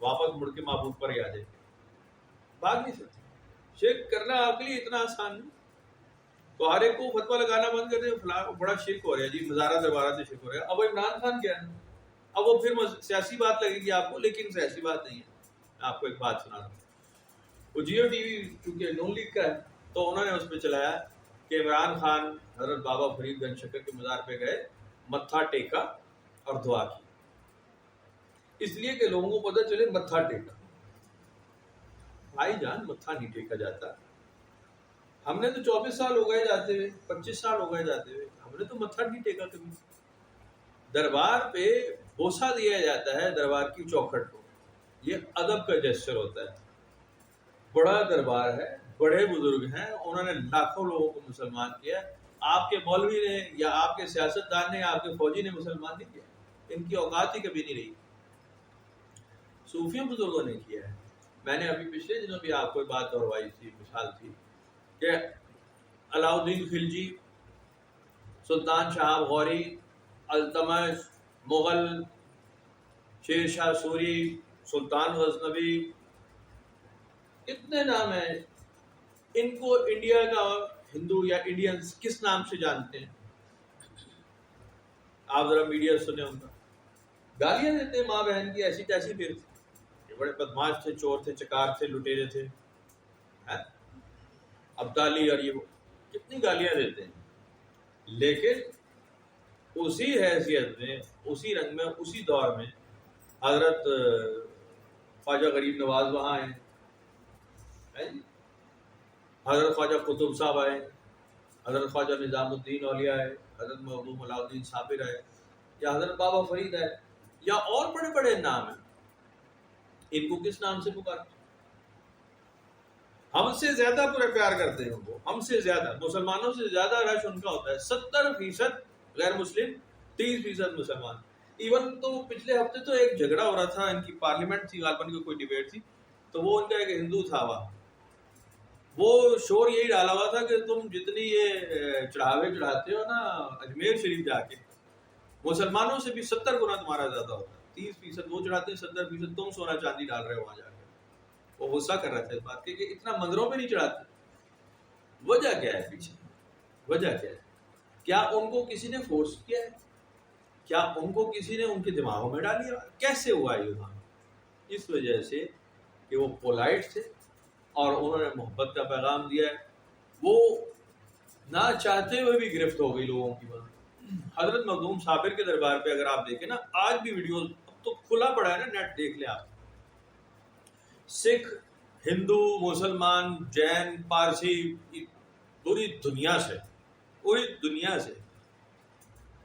واپس مڑ کے معبود پر ہی آ جائیں گے, بھاگ نہیں سکتے. شرک کرنا آپ کے لیے اتنا آسان نہیں. تو ہر ایک کو فتویٰ لگانا بند کر دیں, فلاں بڑا شرک ہو رہا ہے جی, مزارات دربارات سے شرک ہو رہا ہے. اب عمران خان کیا ہے, اب وہ پھر سیاسی بات لگے گی آپ کو, لیکن سیاسی بات نہیں ہے. میں آپ کو ایک بات سنا رہا ہوں. وہ جیو ٹی وی چونکہ نون لیگ کا ہے, تو انہوں نے اس پہ چلایا کہ عمران خان حضرت بابا فرید گنج شکر کے مزار پہ گئے, متھا ٹیکا اور دعا کی, اس لیے کہ لوگوں کو پتہ چلے متھا ٹیکا. بھائی جان متھا نہیں ٹیکا جاتا. ہم نے تو 24 سال ہو گئے جاتے ہوئے, 25 سال ہو گئے جاتے ہوئے, ہم نے تو متھا نہیں ٹیکا کبھی. دربار پہ بوسہ دیا جاتا ہے دربار کی چوکھٹ کو, یہ ادب کا جیسچر ہوتا ہے. بڑا دربار ہے, بڑے بزرگ ہیں, انہوں نے لاکھوں لوگوں کو مسلمان کیا. آپ کے مولوی نے یا آپ کے سیاستدان نے یا آپ کے فوجی نے مسلمان نہیں کیا, ان کی اوقات ہی کبھی نہیں رہی. صوفیوں بزرگوں نے کیا ہے. میں نے ابھی پچھلے دنوں بھی آپ کو بات دہروائی تھی, مثال تھی کہ علاؤالدین خلجی, سلطان شہاب غوری, التمش, مغل, شیر شاہ سوری, سلطان غزنوی, کتنے نام ہیں. ان کو انڈیا کا ہندو یا انڈینز کس نام سے جانتے ہیں؟ آپ ذرا میڈیا سنیں ان کا. گالیاں دیتے ہیں ماں بہن کی ایسی تیسی, پھر یہ بڑے بدماش تھے, چور تھے, چکار تھے, لٹیرے تھے, ابدالی, اور یہ کتنی گالیاں دیتے ہیں. لیکن اسی حیثیت میں, اسی رنگ میں, اسی دور میں حضرت خواجہ غریب نواز وہاں آئے, حضرت خواجہ قطب صاحب آئے, حضرت خواجہ نظام الدین اولیاء آئے, حضرت مخدوم علاؤالدین صابر آئے, یا حضرت بابا فرید آئے, یا اور بڑے بڑے نام ہیں. ان کو کس نام سے پکارتے؟ ہم سے زیادہ پورے پیار کرتے ہیں وہ, ہم سے زیادہ, مسلمانوں سے زیادہ رش ان کا ہوتا ہے. 70% غیر مسلم, 30% مسلمان. ایون تو پچھلے ہفتے تو ایک جھگڑا ہو رہا تھا, ان کی پارلیمنٹ تھی غالباً, کی کوئی ڈیبیٹ تھی, تو وہ ان کا ایک ہندو تھا وہاں, وہ شور یہی ڈالا ہوا تھا کہ تم جتنی یہ چڑھاوے چڑھاتے ہو نا اجمیر شریف جا کے, مسلمانوں سے بھی 70 گنا تمہارا زیادہ ہوتا ہے. 30% وہ چڑھاتے ہیں, 70% تم سونا چاندی ڈال رہے ہو وہاں جا کے. وہ غصہ کر رہا تھا اس بات کے کہ اتنا مندروں پہ نہیں چڑھاتے. وجہ کیا ہے پیچھے, وجہ کیا ہے؟ کیا ان کو کسی نے فورس کیا ہے؟ کیا ان کو کسی نے ان کے دماغوں میں ڈال دیا؟ کیسے ہوا یہ وہاں؟ اس وجہ سے کہ وہ پولائٹ تھے اور انہوں نے محبت کا پیغام دیا ہے. وہ نہ چاہتے ہوئے بھی گرفت ہو گئی لوگوں کی بات. حضرت مخدوم صابر کے دربار پہ اگر آپ دیکھیں نا, آج بھی ویڈیو تو کھلا پڑا ہے نا, نیٹ دیکھ لیں آپ. سکھ, ہندو, مسلمان, جین, پارسی, پوری دنیا سے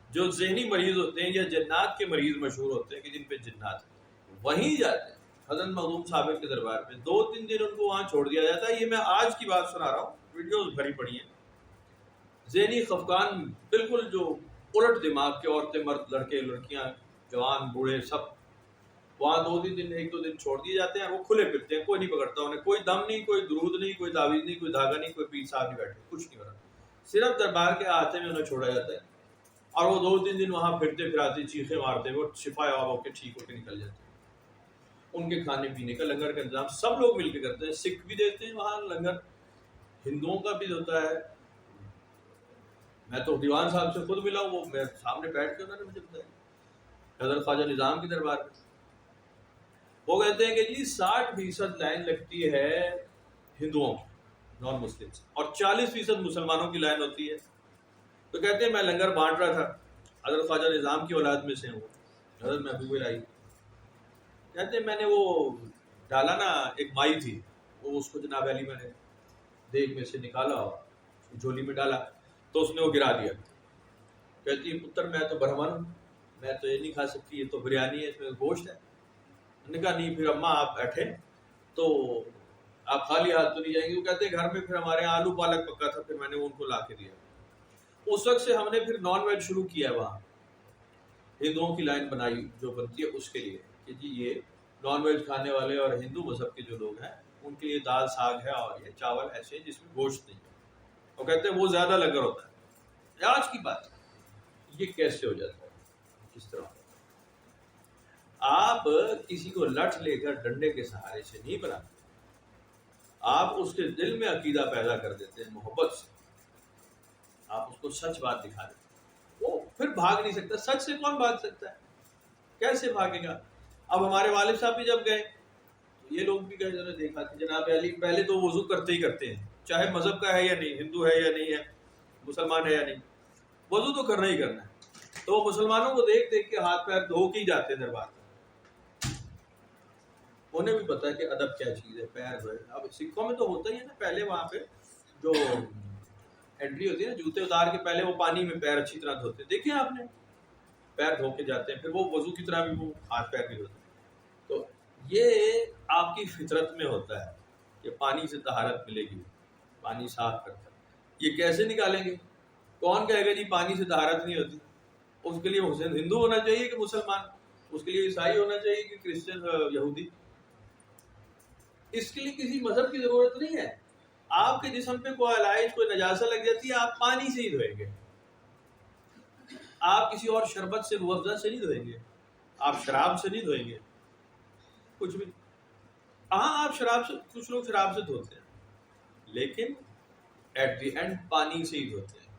جو ذہنی مریض ہوتے ہیں یا جنات کے مریض مشہور ہوتے ہیں کہ جن پہ جنات ہیں, وہیں جاتے ہیں حضرت مخدوم صابر کے دربار پہ. 2-3 دن ان کو وہاں چھوڑ دیا جاتا ہے. یہ میں آج کی بات سنا رہا ہوں, ویڈیوز بھری پڑی ہیں. ذہنی خفقان بالکل, جو الٹ دماغ کے عورتیں, مرد, لڑکے, لڑکیاں, جوان, بوڑھے, سب وہاں 2-3 دن, 1-2 دن چھوڑ دیے جاتے ہیں. وہ کھلے پھرتے ہیں, کوئی نہیں پکڑتا انہیں, کوئی دم نہیں, کوئی درود نہیں, کوئی تعویذ نہیں, کوئی دھاگا نہیں, کوئی پیر صاحب نہیں بیٹھے, کچھ نہیں ہو رہا. صرف دربار کے آتے میں انہیں چھوڑا جاتا ہے, اور وہ 2-3 دن وہاں پھرتے پھراتے, چیخیں مارتے, وہ شفا یاب ہو کے ٹھیک ہو کے نکل جاتے ہیں. ان کے کھانے پینے کا, لنگر کا انتظام سب لوگ مل کے کرتے ہیں. سکھ بھی دیتے ہیں وہاں لنگر, ہندوؤں کا بھی ہوتا ہے. میں تو دیوان صاحب سے خود ملا ہوں, وہ میرے سامنے بیٹھ کے انہوں نے مجھے بتایا. حضرت خواجہ نظام کی دربار میں وہ کہتے ہیں کہ جی 60% لائن لگتی ہے ہندوؤں کی, نان مسلم, اور 40% مسلمانوں کی لائن ہوتی ہے. تو کہتے ہیں میں لنگر بانٹ رہا تھا, حضرت خواجہ نظام کی اولاد میں سے وہ حضرت محبوب الہی, کہتے ہیں میں نے وہ ڈالا نا, ایک مائی تھی, وہ اس کو جناب علی میں نے دیگ میں سے نکالا اور جھولی میں ڈالا, تو اس نے وہ گرا دیا. کہتی ہے پتر میں تو برہمن ہوں, میں تو یہ نہیں کھا سکتی, یہ تو بریانی ہے, اس میں گوشت ہے. نے کہا نہیں, پھر اماں آپ بیٹھے تو آپ خالی ہاتھ تو نہیں جائیں گے. وہ کہتے ہیں گھر میں پھر ہمارے یہاں آلو پالک پکا تھا, پھر میں نے ان کو لا کے دیا. اس وقت سے ہم نے پھر نان ویج شروع کیا ہے وہاں, ہندوؤں کی لائن بنائی جو بنتی ہے اس کے لیے کہ جی یہ نان ویج کھانے والے اور ہندو مذہب کے جو لوگ ہیں ان کے لیے دال ساگ ہے اور یہ چاول ایسے ہیں جس میں گوشت نہیں ہے. وہ کہتے ہیں وہ زیادہ لنگر ہوتا ہے. آج کی بات یہ کیسے ہو جاتا ہے, کس طرح؟ آپ کسی کو لٹ لے کر ڈنڈے کے سہارے سے نہیں بناتے, آپ اس کے دل میں عقیدہ پیدا کر دیتے ہیں محبت سے. آپ اس کو سچ بات دکھا دیتے ہیں, وہ پھر بھاگ نہیں سکتا. سچ سے کون بھاگ سکتا ہے, کیسے بھاگے گا؟ اب ہمارے والد صاحب بھی جب گئے تو یہ لوگ بھی گئے, انہوں نے دیکھا کہ جناب علی پہلے تو وضو کرتے ہی کرتے ہیں, چاہے مذہب کا ہے یا نہیں, ہندو ہے یا نہیں ہے, مسلمان ہے یا نہیں, وضو تو کرنا ہی کرنا ہے. تو وہ مسلمانوں کو دیکھ دیکھ کے ہاتھ پیر دھو کے ہی جاتے ہیں دربار میں. انہیں بھی پتا ہے کہ ادب کیا چیز ہے, پیر دھوئے. اب سکھوں میں تو ہوتا ہی ہے نا, پہلے وہاں پہ جو انٹری ہوتی ہے نا, جوتے اتار کے پہلے وہ پانی میں پیر اچھی طرح دھوتے ہیں, دیکھیں آپ نے, پیر دھو کے جاتے ہیں, پھر وہ وضو کی طرح بھی وہ ہاتھ پیر بھی دھوتے ہیں. تو یہ آپ کی فطرت میں ہوتا ہے کہ پانی سے طہارت ملے گی, پانی صاف کرتا ہے. یہ کیسے نکالیں گے؟ کون کہے گا جی پانی سے طہارت نہیں ہوتی؟ اس کے لیے حسین ہندو ہونا چاہیے کہ مسلمان, اس کے لیے عیسائی ہونا چاہیے کہ کرسچن یہودی. اس کے لیے کسی مذہب کی ضرورت نہیں ہے. آپ کے جسم پہ کوئی علائج کوئی نجاست لگ جاتی ہے, آپ پانی سے ہی دھوئیں گے. آپ کسی اور شربت سے روح افزا سے نہیں دھوئیں گے, آپ شراب سے نہیں دھوئیں گے, کچھ بھی. ہاں آپ شراب سے, کچھ لوگ شراب سے دھوتے ہیں, لیکن ایٹ دی اینڈ پانی سے ہی دھوتے ہیں.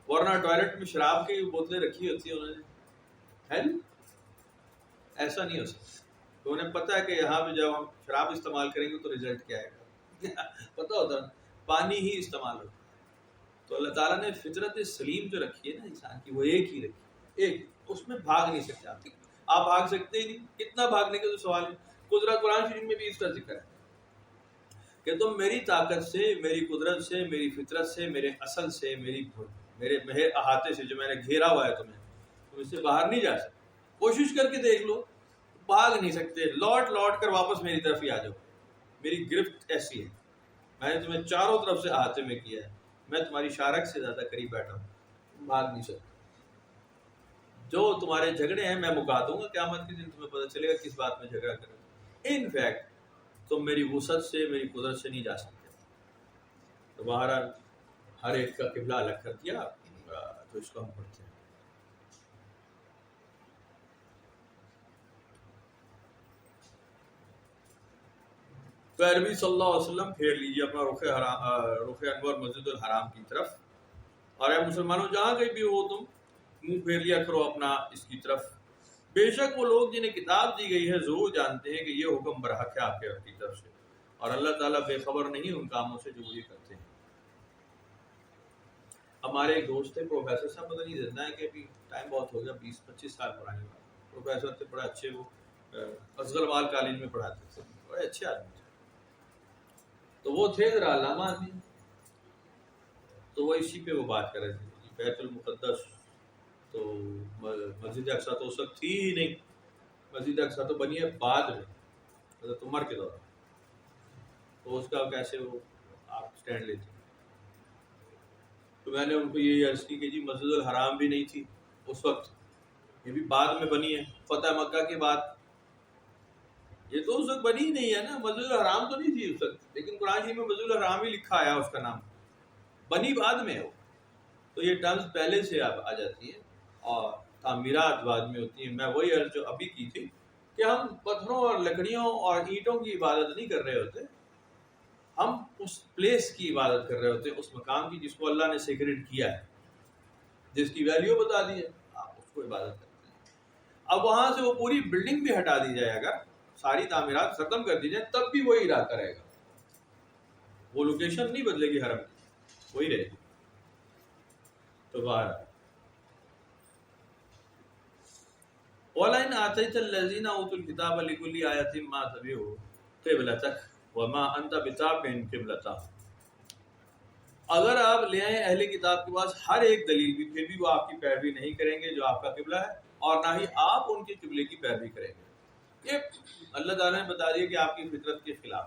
ورنہ ٹوائلٹ میں شراب کی بوتلیں رکھی ہوتی ہیں انہوں نے, ہے ایسا نہیں ہو سکتا. تو انہیں پتہ ہے کہ یہاں پہ جب ہم شراب استعمال کریں گے تو رزلٹ کیا آئے گا, پتہ ہوتا ہے پانی ہی استعمال ہوتا ہے. تو اللہ تعالیٰ نے فطرت سلیم جو رکھی ہے نا انسان کی, وہ ایک ہی رکھی, ایک, اس میں بھاگ نہیں سکتے آپ بھاگ سکتے ہی نہیں. کتنا بھاگنے کا تو سوال ہے. قرآن شریف میں بھی اس کا ذکر ہے کہ تم میری طاقت سے, میری قدرت سے, میری فطرت سے, میرے اصل سے, میرے مہر احاطے سے جو میں نے گھیرا ہوا ہے تمہیں, تم اس سے باہر نہیں جا سکتے. کوشش کر کے دیکھ لو, بھاگ نہیں سکتے. لوٹ کر واپس میری طرف ہی آ جاؤ. میری گرفت ایسی ہے, میں نے تمہیں چاروں طرف سے احاطے میں کیا ہے, میں تمہاری شارک سے زیادہ قریب بیٹھا ہوں, بھاگ نہیں سکتا. جو تمہارے جھگڑے ہیں میں مکا دوں گا قیامت کے دن, تمہیں پتہ چلے گا کس بات میں جھگڑا کرے. ان فیکٹ تم میری وسعت سے, میری قدرت سے نہیں جا سکتے. تو بہرحال ہر ایک کا قبلہ الگ کر دیا, تو اس کو ہم پڑھتے ہیں. تو عربی صلی اللہ علیہ وسلم پھیر لیجیے اپنا رخ انور مسجد الحرام کی طرف, اور اے مسلمانوں جہاں کہیں بھی ہو تم منہ پھیر لیا کرو اپنا اس کی طرف. بے شک وہ لوگ جنہیں کتاب دی گئی ہے ضرور جانتے ہیں کہ یہ حکم برحق ہے آپ کے رب کی طرف سے, اور اللہ تعالیٰ بے خبر نہیں ان کاموں سے جو یہ کرتے ہیں. ہمارے ایک دوست تھے پروفیسر صاحب, پتہ نہیں زندہ ہے کہ ابھی, ٹائم بہت ہو گیا, 20-25 سال پرانی بات. پروفیسر تھے بڑے اچھے, وہ اصغر وال کالج میں پڑھاتے تھے, بڑے اچھے آدمی تھے. تو وہ تھے ذرا علامہ آدمی, تو وہ اسی پہ وہ بات کر رہے تھے. بیت المقدس تو مسجد اقصیٰ تو اس وقت تھی ہی نہیں, مسجد اقصیٰ تو بنی ہے بعد میں, حضرت عمر کے دور. تو اس کا کیسے وہ آپ سٹینڈ لیتے ہیں. تو میں نے ان کو یہ عرض کی کہ جی مسجد الحرام بھی نہیں تھی اس وقت, یہ بھی بعد میں بنی ہے, فتح مکہ کے بعد. یہ تو اس وقت بنی ہی نہیں ہے نا, مسجد الحرام تو نہیں تھی اس وقت, لیکن قرآن شریف میں مسجد الحرام ہی لکھا آیا اس کا نام, بنی بعد میں ہے وہ. تو یہ ٹرمز پہلے سے آ جاتی ہیں اور تعمیرات بعد میں ہوتی ہیں. میں وہی عرض جو ابھی کی تھی کہ ہم پتھروں اور لکڑیوں اور اینٹوں کی عبادت نہیں کر رہے ہوتے, ہم اس پلیس کی عبادت کر رہے ہوتے ہیں, اس مقام کی جس کو اللہ نے سیکریٹ کیا ہے, جس کی ویلیو بتا دی ہے, آپ اس کو عبادت کرتے ہیں. اب وہاں سے وہ پوری بلڈنگ بھی ہٹا دی جائے, اگر ساری تعمیرات ختم کر دی جائے, تب بھی وہی علاقہ رہے گا, وہ لوکیشن نہیں بدلے گی حرم کی, وہی رہے گی. تو باہر وَلَئِنْ آتَيْتَ الَّذِينَ أُوتُوا الْكِتَابَ لِكُلِّ آيَةٍ مَا تَبِعُوا قِبْلَتَكَ وَمَا أَنْتَ بِتَابِعٍ قِبْلَتَهُمْ. اگر آپ لے آئیں اہل کتاب کے پاس ہر ایک دلیل بھی, پھر بھی وہ آپ کی پیروی نہیں کریں گے جو آپ کا قبلہ ہے, اور نہ ہی آپ ان کے قبلے کی پیروی کریں گے. یہ اللہ تعالیٰ نے بتا دیا کہ آپ کی فطرت کے خلاف.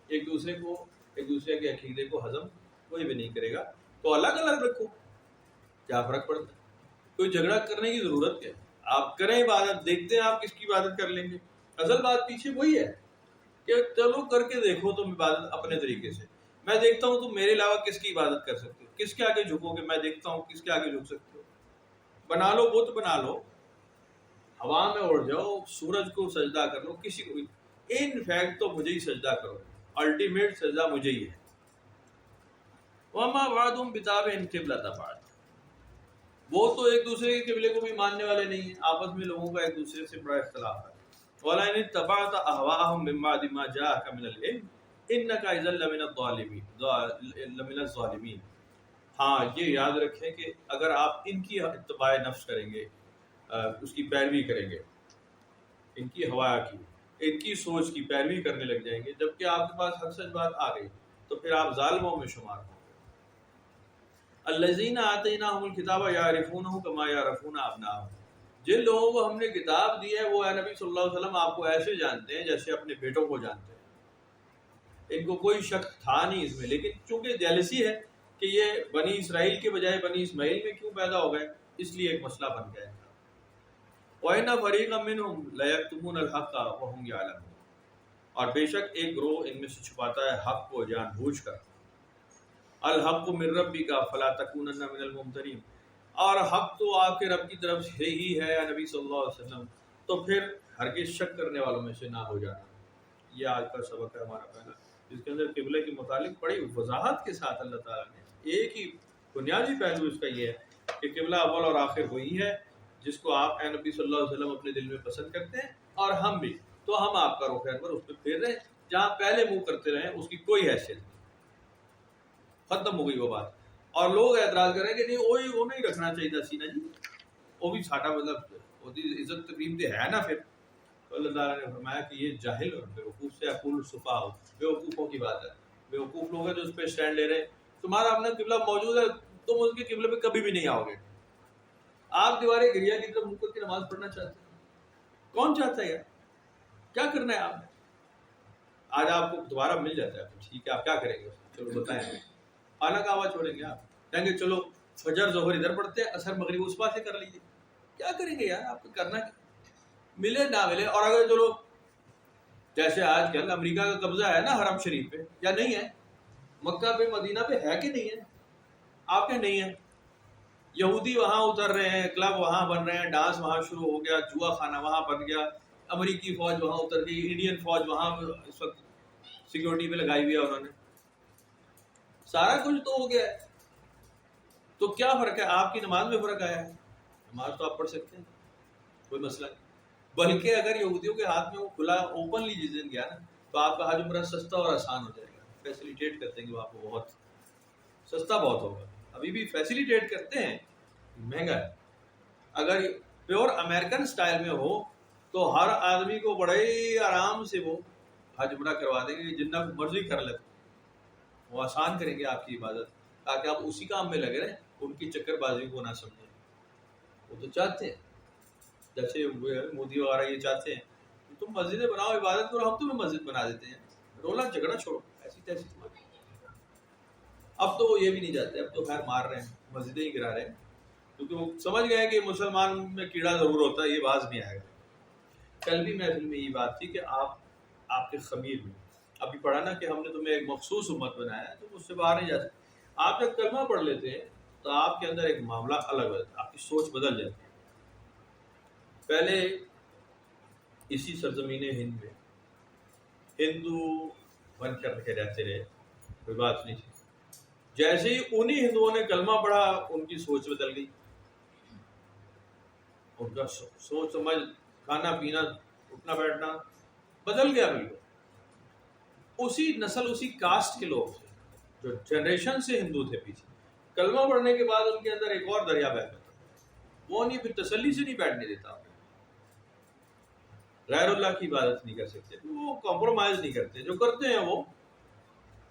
ایک دوسرے کے عقیدے کو ہضم کوئی بھی نہیں کرے گا، تو الگ الگ رکھو، کیا فرق پڑتا ہے؟ کوئی جھگڑا کرنے کی ضرورت کیا ہے؟ آپ کریں عبادت، دیکھتے ہیں آپ کس کی عبادت کر لیں گے۔ اصل بات پیچھے وہی ہے کہ چلو کر کے دیکھو تم عبادت اپنے طریقے سے، میں دیکھتا ہوں تم میرے علاوہ کس کی عبادت کر سکتے ہو، کس کے آگے جھکو گے، میں دیکھتا ہوں کس کے آگے جھک سکتے ہو۔ بنا لو بت، بنا لو، ہوا میں اڑ جاؤ، سورج کو سجدہ کر لو، کسی کو بھی، ان فیکٹ تو مجھے ہی سجدہ کرو، الٹیمیٹ سجدہ مجھے ہی ہے۔ وما بعضهم بتابع قبلة بعض، وہ تو ایک دوسرے کے قبلے کو بھی ماننے والے نہیں ہیں، آپس میں لوگوں کا ایک دوسرے سے بڑا اختلاف ہے۔ وَلَئِنِ اتَّبَعْتَ أَهْوَاءَهُم مِّن بَعْدِ مَا جَاءَكَ مِنَ الْعِلْمِ إِنَّكَ إِذًا لَّمِنَ الظَّالِمِينَ۔ ہاں یہ یاد رکھیں کہ اگر آپ ان کی اتباع نفس کریں گے، اس کی پیروی کریں گے، ان کی ہوا کی، ان کی سوچ کی پیروی کرنے لگ جائیں گے، جبکہ آپ کے پاس حق سچ بات آ گئی، تو پھر آپ ظالموں میں شمار ہوں۔ الذین آتیناہم الکتاب یعرفونہ کما یعرفون ابناءہم، جن لوگوں کو ہم نے کتاب دی ہے وہ اے نبی صلی اللہ علیہ وسلم آپ کو ایسے جانتے ہیں جیسے اپنے بیٹوں کو جانتے ہیں۔ ان کو کوئی شک تھا نہیں اس میں، لیکن چونکہ جیلسی ہے کہ یہ بنی اسرائیل کے بجائے بنی اسماعیل میں کیوں پیدا ہو گئے، اس لیے ایک مسئلہ بن گیا ہے۔ وَإِنَّ فَرِيقًا مِّنْهُمْ لَيَكْتُمُونَ الْحَقَّ وَهُمْ يَعْلَمُونَ، اور بے شک ایک گروہ ان میں سے چھپاتا ہے حق کو جان بوجھ کر۔ الحق من ربک فلا تکونن من الممترین، اور حق تو آپ کے رب کی طرف سے ہی ہے یا نبی صلی اللہ علیہ وسلم، تو پھر ہرگز شک کرنے والوں میں سے نہ ہو جانا۔ یہ آج کا سبق ہے ہمارا پہلا، جس کے اندر قبلے کے متعلق بڑی وضاحت کے ساتھ اللہ تعالیٰ نے ایک ہی بنیادی پہلو اس کا یہ ہے کہ قبلہ اول اور آخر وہی ہے جس کو آپ اے نبی صلی اللہ علیہ وسلم اپنے دل میں پسند کرتے ہیں، اور ہم بھی، تو ہم آپ کا رخ انور اس پہ پھیر رہے ہیں، جہاں پہلے منہ کرتے رہے اس کی کوئی حیثیت نہیں، ختم ہو گئی وہ بات۔ اور لوگ اعتراض کریں کہ نہیں وہی وہ نہیں رکھنا چاہیے تھا سینہ جی، وہ بھی ساٹا مطلب ہوتی عزت تقریم تو ہے نا۔ پھر تو اللہ تعالیٰ نے فرمایا کہ یہ جاہل اور بیوقوف سے اقول السفہاء، بیوقوفوں کی بات ہے، بیوقوف لوگ ہیں جو اس پہ اسٹینڈ لے رہے ہیں۔ تمہارا اپنا قبلہ موجود ہے، تم اس کے قبلے پہ کبھی بھی نہیں آؤ گے۔ آپ دیوارے گریا کی طرف منہ کر کے نماز پڑھنا چاہتے ہیں؟ کون چاہتا ہے یار؟ کیا کرنا ہے آپ نے؟ آج آپ کو دوبارہ مل جاتا ہے، ٹھیک ہے آپ کیا کریں گے؟ چلو بتائیں، اعلیٰ کا آواز چھوڑیں گے؟ آپ کہیں گے چلو فجر ظہر ادھر پڑھتے ہیں، عصر مغرب اس بات سے کر لیجیے۔ کیا کریں گے یار؟ آپ کو کرنا کیا؟ ملے نہ ملے، اور اگر چلو جیسے آج کل امریکہ کا قبضہ ہے نا حرم شریف پہ، یا نہیں ہے؟ مکہ پہ مدینہ پہ ہے کہ نہیں ہے؟ آپ کے نہیں ہے؟ یہودی وہاں اتر رہے ہیں، کلب وہاں بن رہے ہیں، ڈانس وہاں شروع ہو گیا، جوا خانہ وہاں بن گیا، امریکی فوج وہاں اتر گئی، انڈین فوج وہاں اس وقت سیکیورٹی پہ لگائی ہوئی ہے انہوں نے، سارا کچھ تو ہو گیا ہے۔ تو کیا فرق ہے؟ آپ کی نماز میں فرق آیا ہے؟ نماز تو آپ پڑھ سکتے ہیں، کوئی مسئلہ نہیں۔ بلکہ اگر یہودیوں کے ہاتھ میں وہ کھلا اوپنلی جس دن گیا نا، تو آپ کا حج عمرہ سستا اور آسان ہو جائے گا، فیسیلیٹیٹ کرتے ہیں کہ وہ آپ کو بہت سستا بہت ہوگا، ابھی بھی فیسیلیٹیٹ کرتے ہیں، مہنگا ہے۔ اگر پیور امریکن سٹائل میں ہو تو ہر آدمی کو بڑے آرام سے وہ حج عمرہ کروا دیں گے، جتنا مرضی کر لیتے، وہ آسان کریں گے آپ کی عبادت، تاکہ آپ اسی کام میں لگے رہیں، ان کی چکر بازی کو نہ سمجھیں۔ وہ تو چاہتے ہیں، جیسے مودی وغیرہ یہ چاہتے ہیں کہ تم مسجدیں بناؤ عبادت کرو، ہم تمہیں مسجد بنا دیتے ہیں، رولا جھگڑا چھوڑو، ایسی تیسی تمہاری۔ اب تو وہ یہ بھی نہیں جاتے، اب تو خیر مار رہے ہیں، مسجدیں ہی گرا رہے ہیں، کیونکہ وہ سمجھ گئے کہ مسلمان میں کیڑا ضرور ہوتا ہے، یہ باز نہیں آئے گا۔ کل بھی محفل میں یہ بات تھی کہ آپ کے خمیر میں ابھی پڑھا نا کہ ہم نے تمہیں ایک مخصوص امت بنایا ہے، تو اس سے باہر نہیں جا سکتے۔ آپ جب کلمہ پڑھ لیتے ہیں تو آپ کے اندر ایک معاملہ الگ ہو جاتا ہے، آپ کی سوچ بدل جاتی ہے۔ پہلے اسی سرزمین ہند میں ہندو بن کر کے رہتے رہے، کوئی بات نہیں تھی۔ جیسے ہی انہی ہندوؤں نے کلمہ پڑھا، ان کی سوچ بدل گئی، ان کا سوچ سمجھ، کھانا پینا، اٹھنا بیٹھنا بدل گیا بالکل۔ اسی نسل اسی کاسٹ کے لوگ تھے جو جنریشن سے ہندو تھے پیچھے، کلمہ پڑھنے کے بعد ان کے اندر ایک اور دریا بہتا تھا، وہ نہیں پھر تسلی سے نہیں بیٹھنے دیتا، غیر اللہ کی عبادت نہیں کر سکتے، وہ کمپرومائز نہیں کرتے، جو کرتے ہیں وہ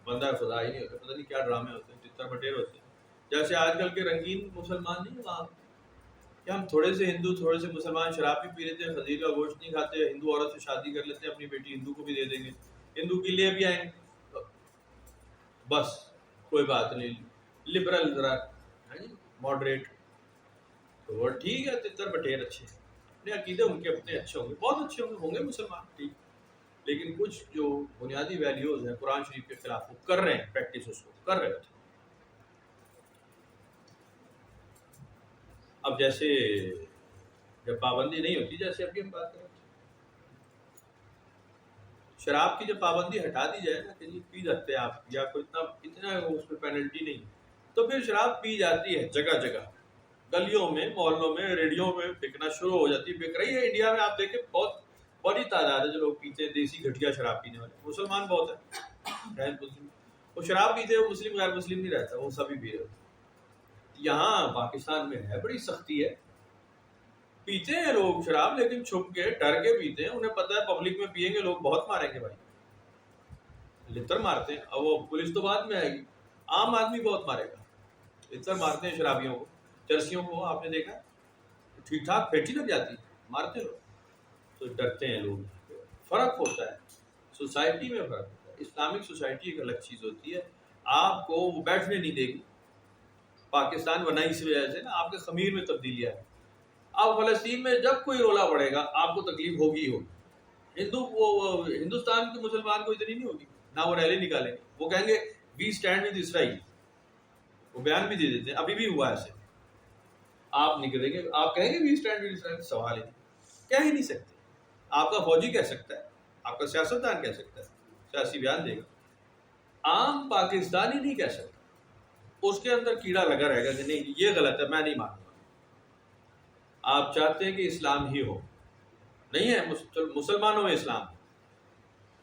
بندہ خدا ہی نہیں ہوتا، پتہ نہیں کیا ڈرامے ہوتے ہیں، چتر بٹیر ہوتے ہیں۔ جیسے آج کل کے رنگین مسلمان نہیں وہاں کہ ہم تھوڑے سے ہندو تھوڑے سے مسلمان شراب بھی پی لیتے ہیں، خنزیر کا گوشت نہیں کھاتے، ہندو عورت سے شادی کر لیتے ہیں، اپنی بیٹی ہندو کو بھی دے دیں گے، ہندو کے لیے بھی آئیں گے، بس کوئی بات نہیں، لبرل ذرا ماڈریٹ، تو وہ ٹھیک ہے، تتر بٹیر اچھے ہیں، اپنے عقیدے ان کے اپنے اچھے ہوں گے، بہت اچھے ہوں گے مسلمان ٹھیک، لیکن کچھ جو بنیادی ویلیوز ہیں قرآن شریف کے خلاف وہ کر رہے ہیں، پریکٹس اس کو کر رہے ہوتے ہیں۔ اب جیسے جب پابندی نہیں ہوتی، جیسے ابھی ہم بات کریں شراب کی، جب پابندی ہٹا دی جائے نا کہ جی پی سکتے ہیں آپ، یا کوئی اتنا اس پہ پینلٹی نہیں، تو پھر شراب پی جاتی ہے جگہ جگہ، گلیوں میں، محلوں میں، ریڈیو میں بکنا شروع ہو جاتی ہے، بک رہی ہے انڈیا میں، آپ دیکھیں بہت بڑی تعداد ہے جو لوگ پیتے ہیں دیسی گھٹیا شراب پینے والے، مسلمان بہت ہیں، وہ شراب پیتے ہیں، وہ مسلم غیر مسلم نہیں رہتا، وہ سبھی پی رہے ہوتے۔ یہاں پاکستان میں ہے بڑی سختی ہے، پیتے ہیں لوگ شراب لیکن چھپ کے ڈر کے پیتے ہیں، انہیں پتہ ہے پبلک میں پیئیں گے لوگ بہت ماریں گے بھائی، لتر مارتے ہیں، اور وہ پولیس تو بعد میں آئے گی، عام آدمی بہت مارے گا، لتر مارتے ہیں شرابیوں کو، چرسیوں کو، آپ نے دیکھا ٹھیک ٹھاک پھیٹی لگ جاتی مارتے لوگ، تو ڈرتے ہیں لوگ۔ فرق ہوتا ہے سوسائٹی میں، فرق ہوتا ہے، اسلامک سوسائٹی ایک الگ چیز ہوتی ہے، آپ کو وہ بیٹھنے نہیں دے گی، پاکستان بنا اس وجہ سے نا، آپ کے خمیر میں تبدیلی آئے، اب فلسطین میں جب کوئی رولا پڑے گا آپ کو تکلیف ہوگی ہی ہوگی، ہندوستان کے مسلمان کو اتنی نہیں ہوگی، نہ وہ ریلی نکالیں گے، وہ کہیں گے وی اسٹینڈ ود اسرائیل، وہ بیان بھی دے دیتے ہیں، ابھی بھی ہوا ایسے، آپ نہیں کریں گے، آپ کہیں گے وی اسٹینڈ ود اسرائیل، سوال ہی نہیں، کہہ ہی نہیں سکتے، آپ کا فوجی کہہ سکتا ہے، آپ کا سیاستدان کہہ سکتا ہے، سیاسی بیان دے گا، عام پاکستانی نہیں کہہ سکتا، اس کے اندر کیڑا لگا رہے گا کہ نہیں یہ غلط ہے، میں نہیں مانوں گا، آپ چاہتے ہیں کہ اسلام ہی ہو، نہیں ہے مسلمانوں میں اسلام،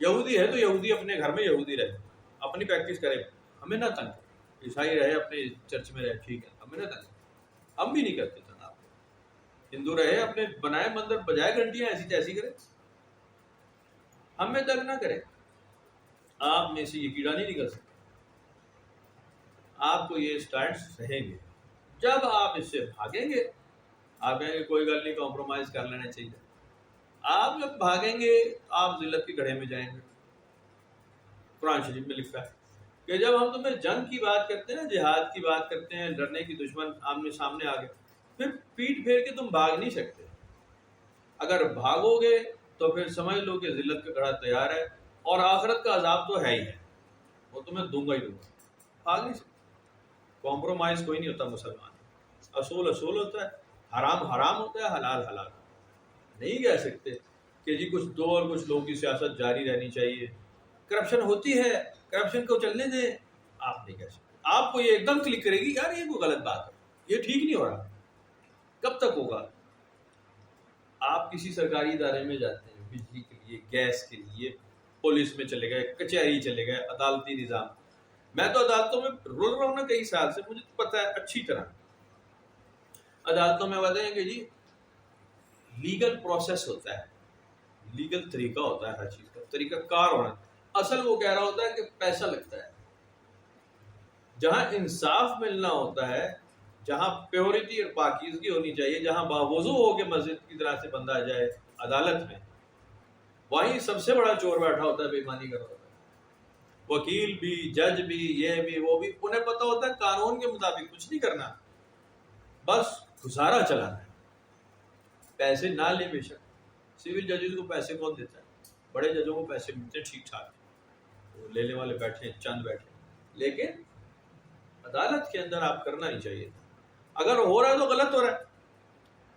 یہودی ہے تو یہودی اپنے گھر میں یہودی رہے، اپنی پریکٹس کرے، ہمیں نہ تنگ کرے، عیسائی رہے اپنے چرچ میں رہے، ٹھیک ہے، ہمیں نہ تنگ کرے، ہم بھی نہیں کرتے تنگ، ہندو رہے اپنے بنائے مندر بجائے گھنٹیاں ایسی تیسی کرے، ہمیں تنگ نہ کرے، آپ میں سے یہ کیڑا نہیں نکل سکتا، آپ کو یہ اسٹارٹس رہیں گے، جب آپ اس سے بھاگیں گے آپ کہیں گے کوئی گل نہیں، کمپرومائز کر لینا چاہیے، آپ جب بھاگیں گے آپ ذلت کے گڑھے میں جائیں گے، قرآن شریف میں لکھا ہے کہ جب ہم تمہیں جنگ کی بات کرتے ہیں، جہاد کی بات کرتے ہیں، لڑنے کی، دشمن آمنے سامنے آ گئے، پھر پیٹ پھیر کے تم بھاگ نہیں سکتے، اگر بھاگو گے تو پھر سمجھ لو کہ ذلت کا گڑھا تیار ہے، اور آخرت کا عذاب تو ہے ہی ہے، وہ تمہیں دوں گا ہی دوں گا، بھاگ نہیں سکتے، کمپرومائز کوئی نہیں ہوتا مسلمان، اصول اصول ہوتا ہے، حرام حرام ہوتا ہے، حلال حلال، نہیں کہہ سکتے کہ جی کچھ دو اور کچھ لوگوں کی سیاست جاری رہنی چاہیے، کرپشن ہوتی ہے، کرپشن کو چلنے دیں، آپ نہیں کہہ سکتے، آپ کو یہ ایک دم کلک کرے گی یار یہ کوئی غلط بات ہے، یہ ٹھیک نہیں ہو رہا، کب تک ہوگا؟ آپ کسی سرکاری ادارے میں جاتے ہیں، بجلی کے لیے، گیس کے لیے، پولیس میں چلے گئے، کچہری چلے گئے، عدالتی نظام، میں تو عدالتوں میں رول رہا ہوں نا کئی سال سے، مجھے پتہ ہے اچھی طرح، عدالتوں میں بتائیں کہ جی لیگل پروسیس ہوتا ہے، لیگل طریقہ ہوتا ہے، ہر چیز کا طریقہ کار ہونا، اصل وہ کہہ رہا ہوتا ہے کہ پیسہ لگتا ہے، جہاں انصاف ملنا ہوتا ہے، جہاں پیورٹی اور پاکیزگی ہونی چاہیے، جہاں باوضو ہو کے مسجد کی طرح سے بندہ جائے عدالت میں، وہیں سب سے بڑا چور بیٹھا ہوتا ہے، بے ایمانی کر رہا ہوتا ہے، وکیل بھی، جج بھی، یہ بھی وہ بھی، انہیں پتہ ہوتا ہے قانون کے مطابق کچھ نہیں کرنا، بس گزارا چلانا ہے، پیسے نہ لے بے شک، سول ججز کو پیسے کون دیتا ہے، بڑے ججوں کو پیسے ملتے ہیں ٹھیک ٹھاک، وہ لینے والے بیٹھے ہیں، چند بیٹھے ہیں، لیکن عدالت کے اندر آپ کرنا نہیں چاہیے، اگر ہو رہا ہے تو غلط ہو رہا ہے،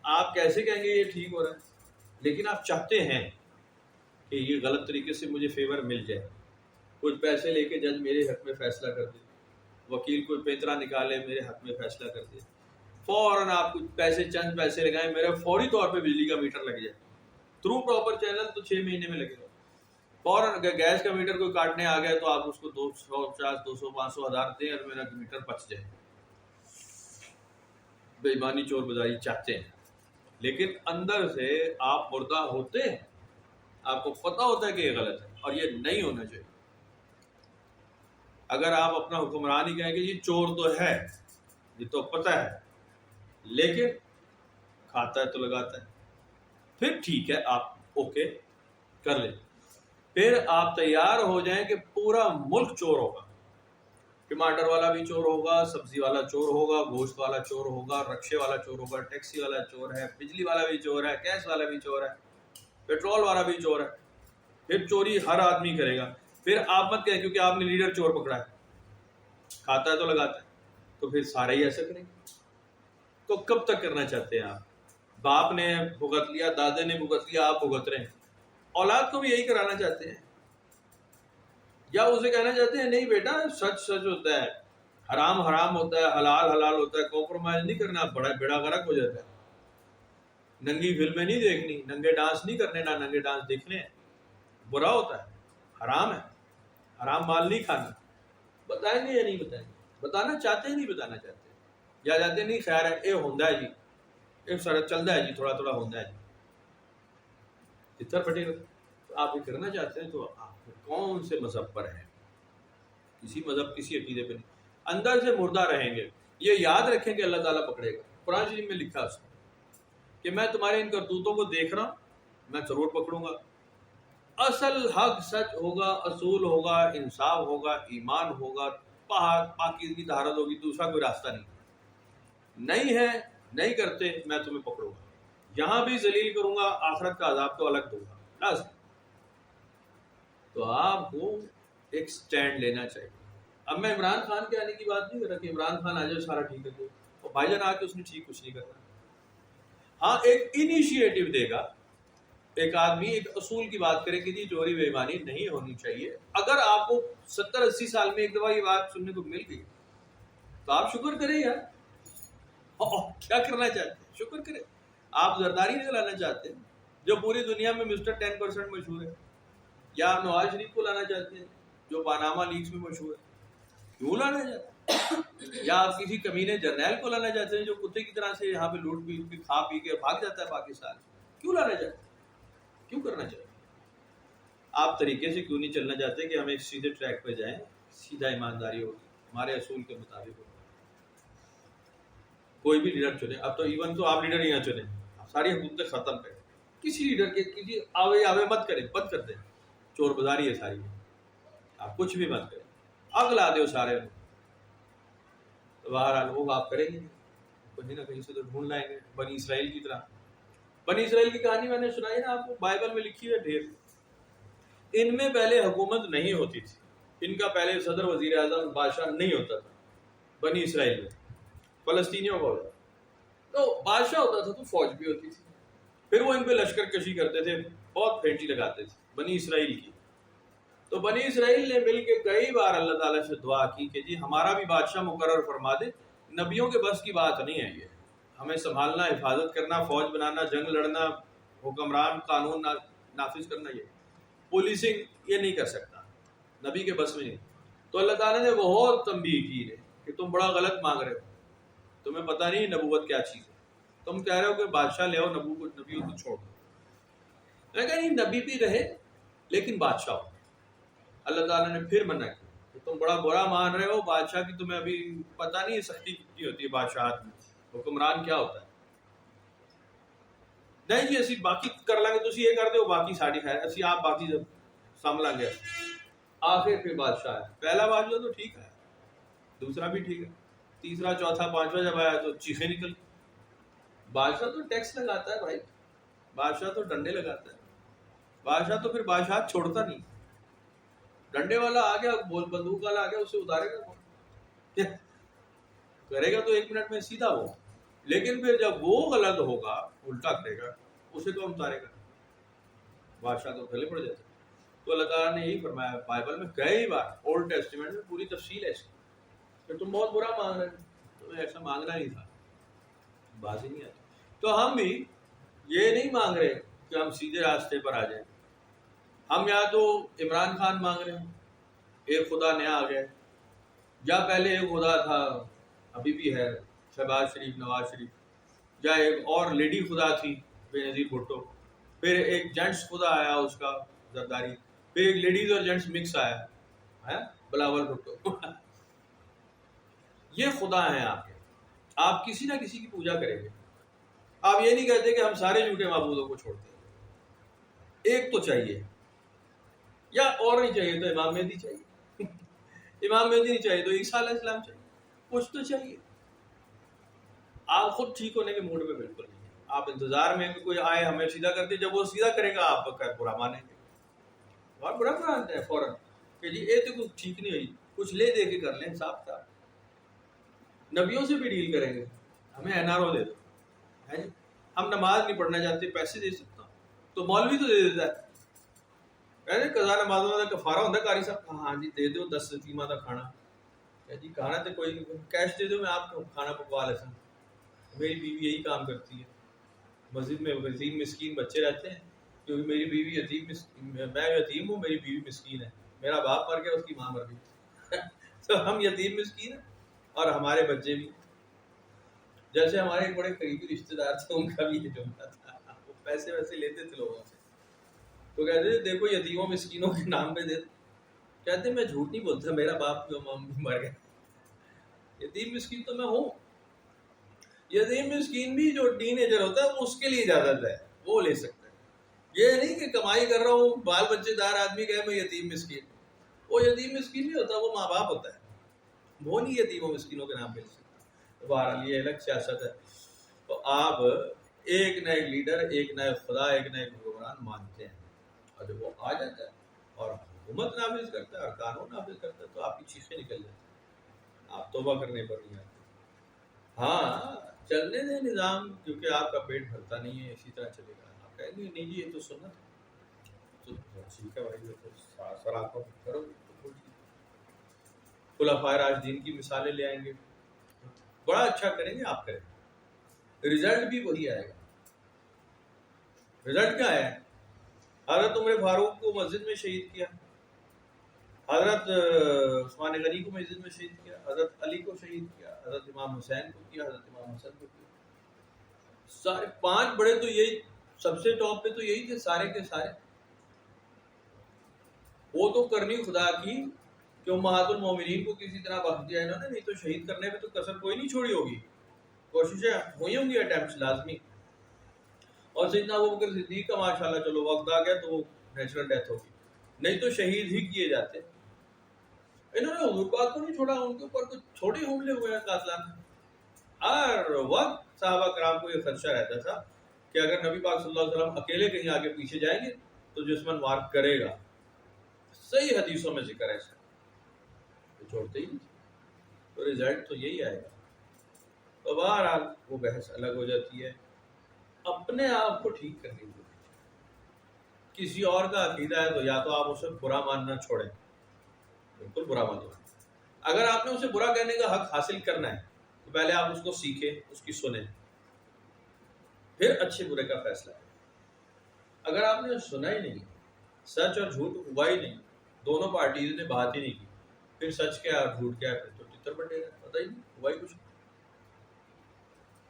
آپ کیسے کہیں گے یہ ٹھیک ہو رہا ہے، لیکن آپ چاہتے ہیں کہ یہ غلط طریقے سے مجھے فیور مل جائے، کچھ پیسے لے کے جج میرے حق میں فیصلہ کر دے، وکیل کوئی پیترا نکالے میرے حق میں فیصلہ کر دے، فوراً آپ کچھ پیسے، چند پیسے لگائیں، میرا فوری طور پہ بجلی کا میٹر لگ جائے، تھرو پراپر چینل تو 6 مہینے میں لگے گا، فوراً اگر گیس کا میٹر کوئی کاٹنے آ گیا تو آپ اس کو 250 200 500 1000 دیں اور میرا میٹر بچ جائے، بے ایمانی چور بازاری چاہتے ہیں، لیکن اندر سے آپ مردہ ہوتے ہیں، آپ کو پتہ ہوتا ہے کہ یہ غلط ہے اور یہ نہیں ہونا چاہیے، اگر آپ اپنا حکمران ہی کہیں کہ یہ چور تو ہے، یہ تو پتہ ہے، لیکن کھاتا ہے تو لگاتا ہے، پھر ٹھیک ہے، آپ اوکے کر لیں، پھر آپ تیار ہو جائیں کہ پورا ملک چور ہوگا، ٹماٹر والا بھی چور ہوگا، سبزی والا چور ہوگا، گوشت والا چور ہوگا، رکشے والا چور ہوگا، ٹیکسی والا چور ہے، بجلی والا بھی چور ہے، گیس والا بھی چور ہے، پیٹرول والا بھی چور ہے. پھر چوری ہر آدمی کرے گا. پھر آپ مت کہیں کیونکہ آپ نے لیڈر چور پکڑا ہے، کھاتا ہے تو لگاتا ہے، تو پھر سارے ہی ایسا کریں گے. تو کب تک کرنا چاہتے ہیں آپ؟ باپ نے بھگت لیا، دادے نے بھگت لیا، آپ بھگت رہے ہیں. اولاد کو بھی یہی کرانا چاہتے ہیں، یا اسے کہنا چاہتے ہیں نہیں بیٹا سچ سچ ہوتا ہے، حرام حرام ہوتا ہے، حلال حلال ہوتا ہے، کمپرومائز نہیں کرنا، بڑا بیڑا غرق ہو جاتا ہے. ننگی فلمیں نہیں دیکھنی، ننگے ڈانس نہیں کرنے، نہ ننگے ڈانس دیکھنے ہیں، برا ہوتا ہے، حرام ہے، حرام مال نہیں کھانا. بتائیں گے یا نہیں بتائیں گے؟ بتانا چاہتے ہیں نہیں بتانا چاہتے، یا جاتے ہیں نہیں خیر ہے اے ہوندا ہے جی، اے سارا چلتا ہے جی، تھوڑا تھوڑا ہوندا ہے جی، کتر پھٹے گا. تو آپ یہ کرنا چاہتے ہیں تو آپ کون سے مذہب پر ہیں؟ کسی مذہب کسی عقیدے پہ نہیں، اندر سے مردہ رہیں گے. یہ یاد رکھیں کہ اللہ تعالیٰ پکڑے گا. قرآن شریف میں لکھا اس کہ میں تمہارے ان کرتوتوں کو دیکھ رہا ہوں، میں ضرور پکڑوں گا. اصل حق سچ ہوگا، اصول ہوگا، انصاف ہوگا، ایمان ہوگا، پاکیزگی طہارت ہوگی، دوسرا کوئی راستہ نہیں ہے. نہیں کرتے میں تمہیں پکڑوں گا، یہاں بھی ذلیل کروں گا، آخرت کا عذاب تو الگ دوں گا لازم. تو آپ کو ایک سٹینڈ لینا چاہیے. اب میں عمران خان کے آنے کی بات نہیں کر رہا کہ عمران خان آ جائے سارا ٹھیک ہے، تو اور بھائی جان آ کے اس نے ٹھیک کچھ نہیں کرنا. ہاں ایک انیشیٹو دے گا، ایک آدمی ایک اصول کی بات کرے کہ جی چوری بے ایمانی نہیں ہونی چاہیے. اگر آپ کو 70-80 سال میں ایک دفعہ یہ بات سننے کو مل گئی تو آپ شکر کریں یار. کیا کرنا چاہتے ہیں؟ شکر کریں. آپ زرداری نہیں لانا چاہتے جو پوری دنیا میں مسٹر 10% مشہور ہے، یا نواز شریف کو لانا چاہتے ہیں جو پاناما لیکس میں مشہور ہے، کیوں لانا چاہتے ہیں؟ یا آپ کسی کمینے جرنیل کو لانا چاہتے ہیں جو کتے کی طرح سے یہاں پہ لوٹ بھی کھا پی کے بھاگ جاتا ہے پاکستان، کیوں لانا چاہتے ہیں؟ کیوں کرنا چاہتے ہیں؟ آپ طریقے سے کیوں نہیں چلنا چاہتے کہ ہم ایک سیدھے ٹریک پہ جائیں، سیدھا ایمانداری ہوگی، ہمارے اصول کے مطابق ہوگی. کوئی بھی لیڈر چنے، اب تو ایون تو آپ لیڈر ہی نہ چنے، ساری حکومتیں ختم کریں، کسی لیڈر کے کسی آوے مت کریں، بند کر دیں. چور بازاری ہے ساری، آپ کچھ بھی مت کریں، آگ لا دو سارے. بہرحال وہ آپ کریں گے کہیں نہ کہیں سے تو ڈھونڈ لائیں گے، بنی اسرائیل کی طرح. بنی اسرائیل کی کہانی میں نے سنائی نا آپ کو، بائبل میں لکھی ہے ڈھیر. ان میں پہلے حکومت نہیں ہوتی تھی، ان کا پہلے صدر وزیر اعظم بادشاہ نہیں ہوتا تھا. بنی اسرائیل میں فلسطینیوں کا ہوتا تو بادشاہ ہوتا تھا تو فوج بھی ہوتی تھی، پھر وہ ان پہ لشکر کشی کرتے تھے، بہت پھینٹی لگاتے تھے بنی اسرائیل کی. تو بنی اسرائیل نے مل کے کئی بار اللہ تعالیٰ سے دعا کی کہ جی ہمارا بھی بادشاہ مقرر فرما دے. نبیوں کے بس کی بات نہیں ہے یہ، ہمیں سنبھالنا، حفاظت کرنا، فوج بنانا، جنگ لڑنا، حکمران قانون نافذ کرنا، یہ پولیسنگ یہ نہیں کر سکتا، نبی کے بس میں نہیں. تو اللہ تعالیٰ نے بہت تنبیہ کی ہے کہ تم بڑا غلط مانگ رہے ہو، تمہیں پتہ نہیں نبوت کیا چیز ہے، تم کہہ رہے ہو کہ بادشاہ لے آؤ، نبیوں کو چھوڑ دو. میں کہا نہیں، نبی بھی رہے لیکن بادشاہ ہو. اللہ تعالیٰ نے پھر منع کیا کہ تم بڑا برا مان رہے ہو بادشاہ کی، تمہیں ابھی پتہ نہیں سختی کتنی ہوتی ہے بادشاہت میں، حکمران کیا ہوتا ہے. نہیں جی اسی باقی کر لیں گے، تسی یہ کر دو باقی ساڑی خیر، اسی آپ باقی جب سنبھلیں گے. آخر پھر بادشاہ ہے، پہلا بادشاہ تو ٹھیک ہے، دوسرا بھی ٹھیک ہے، تیسرا چوتھا پانچواں جب آیا تو چیخیں نکل. بادشاہ تو ٹیکس لگاتا ہے بھائی، بادشاہ تو ڈنڈے لگاتا ہے، بادشاہ تو پھر بادشاہ چھوڑتا نہیں. ڈنڈے والا آ گیا، بندوق والا آ گیا، اسے اتارے گا، کرے گا تو 1 منٹ میں سیدھا وہ. لیکن پھر جب وہ غلط ہوگا الٹا کرے گا، اسے کون اتارے گا؟ بادشاہ تو پہلے پڑ جاتا ہے. تو اللہ تعالیٰ نے یہی فرمایا بائبل میں کئی بار، اولڈ ٹیسٹیمنٹ میں پوری تفصیل ہے اس کی کہ تم بہت برا مانگ رہے ہو، تمہیں ایسا مانگنا نہیں تھا، بات ہی نہیں آتی. تو ہم بھی یہ نہیں مانگ رہے کہ ہم سیدھے راستے پر آ جائیں. ہم یا تو عمران خان مانگ رہے ہیں، ایک خدا نیا آ گیا، یا پہلے ایک خدا تھا ابھی بھی ہے شہباز شریف، نواز شریف، یا ایک اور لیڈی خدا تھی بے نظیر بھٹو، پھر ایک جینٹس خدا آیا اس کا زرداری، پھر ایک لیڈیز اور جینٹس مکس آیا ہے بلاول بھٹو. یہ خدا ہیں آپ کے، آپ کسی نہ کسی کی پوجا کریں گے. آپ یہ نہیں کہتے کہ ہم سارے جھوٹے معبودوں کو چھوڑتے ہیں، ایک تو چاہیے، یا اور نہیں چاہیے تو امام مہدی چاہیے. امام مہدی نہیں چاہیے تو عیسیٰ علیہ السلام چاہیے، کچھ تو چاہیے. آپ خود ٹھیک ہونے کے موڈ میں بالکل نہیں ہیں. آپ انتظار میں کہ کوئی آئے ہمیں سیدھا کر دے، جب وہ سیدھا کرے گا آپ کا برا مانیں گے، بہت برا مانتے ہیں فوراً کہ جی یہ تو کچھ ٹھیک نہیں ہوئی، کچھ لے دے کے کر لیں صاف صاف. نبیوں سے بھی ڈیل کریں گے، ہمیں NRO دے دو ہے جی، ہم نماز نہیں پڑھنا چاہتے، پیسے دے سکتا ہوں، تو مولوی تو دے دیتا ہے. قضا نمازوں کا کفارہ ہوتا ہے، قاری صاحب ہاں جی دے دو 10 یتیماں کا کھانا. جی کھانا تو کوئی نہیں، کیش دے دو میں آپ کو کھانا پکوا لیتا ہوں. میری بیوی یہی کام کرتی ہے، مسجد میں یتیم مسکین بچے رہتے ہیں، کیونکہ میری بیوی یتیم میں یتیم ہوں، میری بیوی مسکین ہے، میرا باپ مر گیا اس کی ماں مر گئی تو ہم یتیم مسکین ہیں اور ہمارے بچے بھی. جیسے ہمارے ایک بڑے قریبی رشتے دار تھے، ان کا بھی یہ جملہ تھا، وہ پیسے ویسے لیتے تھے لوگوں سے تو کہتے تھے دیکھو یتیموں مسکینوں کے نام پہ دے. کہتے میں جھوٹ نہیں بولتا، میرا باپ بھی مر گیا، یتیم مسکین تو میں ہوں. یتیم مسکین بھی جو ٹین ایجر ہوتا ہے وہ اس کے لیے اجازت ہے، وہ لے سکتا ہے. یہ نہیں کہ کمائی کر رہا ہوں بال بچے دار آدمی کہے میں یتیم مسکین، وہ یتیم مسکین نہیں ہوتا، وہ ماں باپ ہوتا ہے، وہ نہیں یتیموں مسکینوں کے نام پہ لے سکتا. بہرحال یہ الگ سیاست ہے. تو آپ ایک نہ ایک لیڈر، ایک نہ ایک خدا، ایک نہ ایک حکمران مانتے ہیں، اور جب وہ آ جاتا ہے اور حکومت نافذ کرتا ہے اور قانون نافذ کرتا ہے تو آپ کی چیخیں نکل جاتی ہیں، آپ توبہ کرنے پر نہیں آتے. ہاں چلنے دیں نظام، کیونکہ آپ کا پیٹ بھرتا نہیں ہے، اسی طرح چلے گا. آپ کہیں گے نہیں جی یہ تو سنت ہے، تو ٹھیک ہے بھائی، یہ تو سراپا کرو تو ٹھیک ہے. خلفائے راشدین کی مثالیں لے آئیں گے، بڑا اچھا کریں گے آپ کریں، رزلٹ بھی وہی آئے گا. رزلٹ کیا ہے؟ حضرت عمر فاروق کو مسجد میں شہید کیا، حضرت عثمان غنی کو مسجد میں شہید کیا، حضرت علی کو شہید کیا، حضرت امام حسین کو کیا، حضرت امام حسن کو کیا. سارے 5 بڑے تو یہی، سب سے ٹاپ پہ تو یہی تھے سارے کے سارے. وہ تو کرنی خدا کی کہ امہات المومنین کو کسی طرح بخش دیا انہوں نے، نہیں تو شہید کرنے میں تو کسر کوئی نہیں چھوڑی ہوگی، کوششیں ہوئی ہوں گی، اٹیمپٹس لازمی. اور سیدنا ابوبکر صدیق کا ماشاءاللہ چلو وقت آ گیا تو وہ نیچرل ڈیتھ ہوگی، نہیں تو شہید ہی کیے جاتے. انہوں نے حضور پاک کو نہیں چھوڑا، ان کے اوپر کچھ چھوٹے حملے ہوئے ہیں قاتلانہ. ہر وقت صحابہ کرام کو یہ خدشہ رہتا تھا کہ اگر نبی پاک صلی اللہ علیہ وسلم اکیلے کہیں آگے پیچھے جائیں گے تو دشمن وار کرے گا. صحیح حدیثوں میں ذکر ہے ایسا، تو چھوڑتے ہی نہیں. تو رزلٹ تو یہی آئے گا. تو بہرحال وہ بحث الگ ہو جاتی ہے. اپنے آپ کو ٹھیک کرنے کی، کسی اور کا عقیدہ ہے تو یا تو آپ اسے برا ماننا چھوڑیں، بالکل برا ماننا. اگر آپ نے اسے برا کہنے کا حق حاصل کرنا ہے تو پہلے آپ اس کو سیکھیں، اس کی سنیں، پھر اچھے برے کا فیصلہ کریں. اگر آپ نے سنا ہی نہیں، سچ اور جھوٹ ہوا ہی نہیں، دونوں پارٹیز نے بات ہی نہیں کی، پھر سچ کیا اور جھوٹ کیا ہے، پھر تو تتر بٹے گا، پتہ ہی نہیں ہوا ہی کچھ.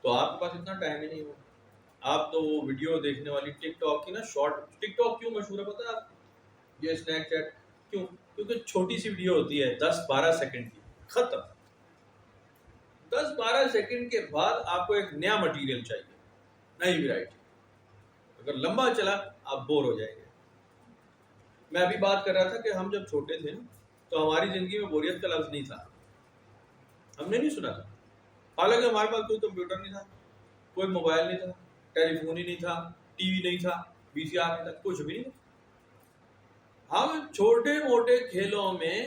تو آپ کے پاس اتنا ٹائم ہی نہیں ہوا. آپ تو وہ ویڈیو دیکھنے والی ٹک ٹاک کی نا شارٹ، ٹک ٹاک کیوں مشہور ہے پتہ ہے آپ؟ یہ اسنیک چیٹ کیوں؟ کیونکہ چھوٹی سی ویڈیو ہوتی ہے 10-12 سیکنڈ کی، ختم. 10-12 سیکنڈ کے بعد آپ کو ایک نیا مٹیریل چاہیے، نئی ویرائٹی. اگر لمبا چلا آپ بور ہو جائیں گے. میں ابھی بات کر رہا تھا کہ ہم جب چھوٹے تھے تو ہماری زندگی میں بوریت کا لفظ نہیں تھا، ہم نے نہیں سنا تھا. حالانکہ ہمارے پاس کوئی کمپیوٹر نہیں تھا، کوئی موبائل نہیں تھا، ٹیلی فون ہی نہیں تھا، ٹی وی نہیں تھا، VCR نہیں تھا، کچھ بھی نہیں تھا. ہم چھوٹے موٹے کھیلوں میں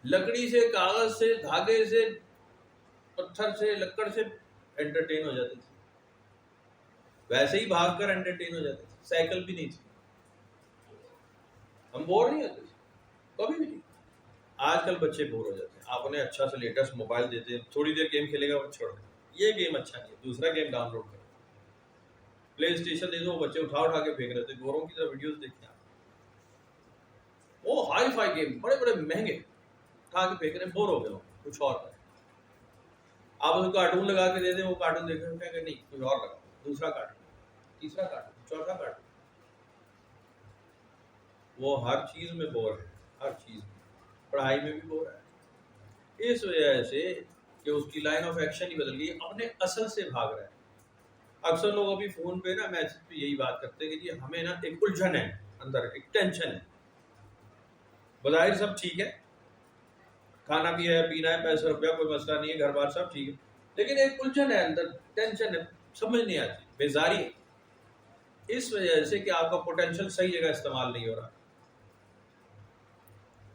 لکڑی سے، کاغذ سے، دھاگے سے، پتھر سے، لکڑ سے انٹرٹین ہو جاتے تھے. ویسے ہی بھاگ کر انٹرٹین ہو جاتے تھے. سائیکل بھی نہیں تھی، ہم بور نہیں ہوتے تھے کبھی بھی نہیں. آج کل بچے بور ہو جاتے ہیں، آپ انہیں اچھا سا لیٹسٹ موبائل دیتے ہیں، تھوڑی دیر گیم کھیلے گا وہ چھوڑ دیں، یہ گیم اچھا نہیں ہے، دوسرا گیم ڈاؤن لوڈ کرو. پلے اسٹیشن دے دو، وہ بچے اٹھا کے پھینک رہے تھے. گوروں کی طرح ویڈیوز دیکھتے ہیں وہ ہائی فائی گیم بڑے بڑے مہنگے اٹھا کے پھینک رہے ہیں، بور ہو گئے ہو کچھ اور کریں. آپ اسے کارٹون لگا کے دے دیں، وہ کارٹون دیکھ رہے ہیں، نہیں کچھ اور لگاؤ، دوسرا کارٹون، تیسرا کارٹون، چوتھا کارٹون. وہ ہر چیز میں بور ہے، ہر چیز میں، پڑھائی میں بھی بور ہے، اس وجہ سے کہ اس کی لائن آف ایکشن ہی بدل گئی، اپنے اصل سے بھاگ رہا ہے. اکثر لوگ ابھی فون پہ نا میسج پہ یہی بات کرتے ہیں کہ جی ہمیں نا ایک الجھن ہے اندر، ایک ٹینشن ہے. بظاہر سب ٹھیک ہے کھانا بھی ہے، پینا ہے، پیسہ روپیہ کوئی مسئلہ نہیں ہے، گھر بار سب ٹھیک ہے، لیکن ایک الجھن ہے اندر، ٹینشن ہے، سمجھ نہیں آتی، بیزاری ہے، اس وجہ سے کہ آپ کا پوٹینشیل صحیح جگہ استعمال نہیں ہو رہا.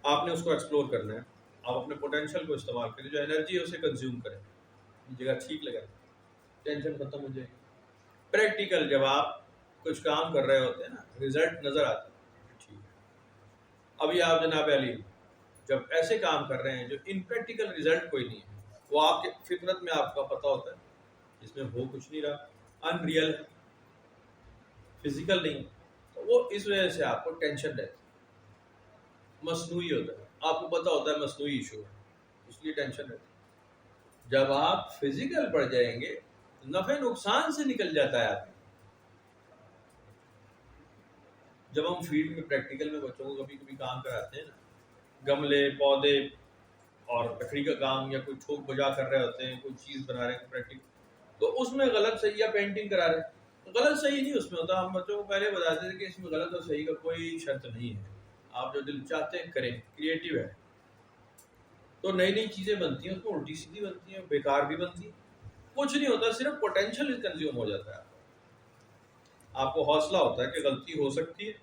آپ نے اس کو ایکسپلور کرنا ہے، آپ اپنے پوٹینشیل کو استعمال کریں، جو انرجی ہے اسے کنزیوم کریں، جگہ ٹھیک لگے، ٹینشن ختم ہو جائے گی. پریکٹیکل جب آپ کچھ کام کر رہے ہوتے ہیں نا، رزلٹ نظر آتا ہے، ٹھیک ہے. ابھی آپ جناب علی جب ایسے کام کر رہے ہیں جو ان پریکٹیکل رزلٹ کوئی نہیں ہے، وہ آپ کے فطرت میں آپ کا پتہ ہوتا ہے اس میں ہو کچھ نہیں رہا، ان ریئل ہے، فزیکل نہیں، تو وہ اس وجہ سے آپ کو ٹینشن رہتی ہے، مصنوعی ہوتا ہے، آپ کو پتہ ہوتا ہے مصنوعی ایشو ہے، اس لیے ٹینشن رہتی ہے. جب آپ فزیکل پڑ جائیں گے نفع نقصان سے نکل جاتا ہے آپ. جب ہم فیلڈ میں پریکٹیکل میں بچوں کو کبھی کبھی کام کراتے ہیں نا، گملے پودے اور لکڑی کا کام یا کوئی ٹھوک بجا کر رہے ہوتے ہیں، کوئی چیز بنا رہے ہیں پریکٹیکل، تو اس میں غلط صحیح یا پینٹنگ کرا رہے ہیں، غلط صحیح نہیں اس میں ہوتا. ہم بچوں کو پہلے بتاتے تھے کہ اس میں غلط اور صحیح کا کوئی شرط نہیں ہے، آپ جو دل چاہتے ہیں کریں، کریٹیو ہے. تو نئی نئی چیزیں بنتی ہیں، اس میں الٹی سیدھی بنتی ہیں، بیکار بھی بنتی ہیں، کچھ نہیں ہوتا، صرف پوٹینشیل کنزیوم ہو جاتا ہے. آپ کو حوصلہ ہوتا ہے کہ غلطی ہو سکتی ہے،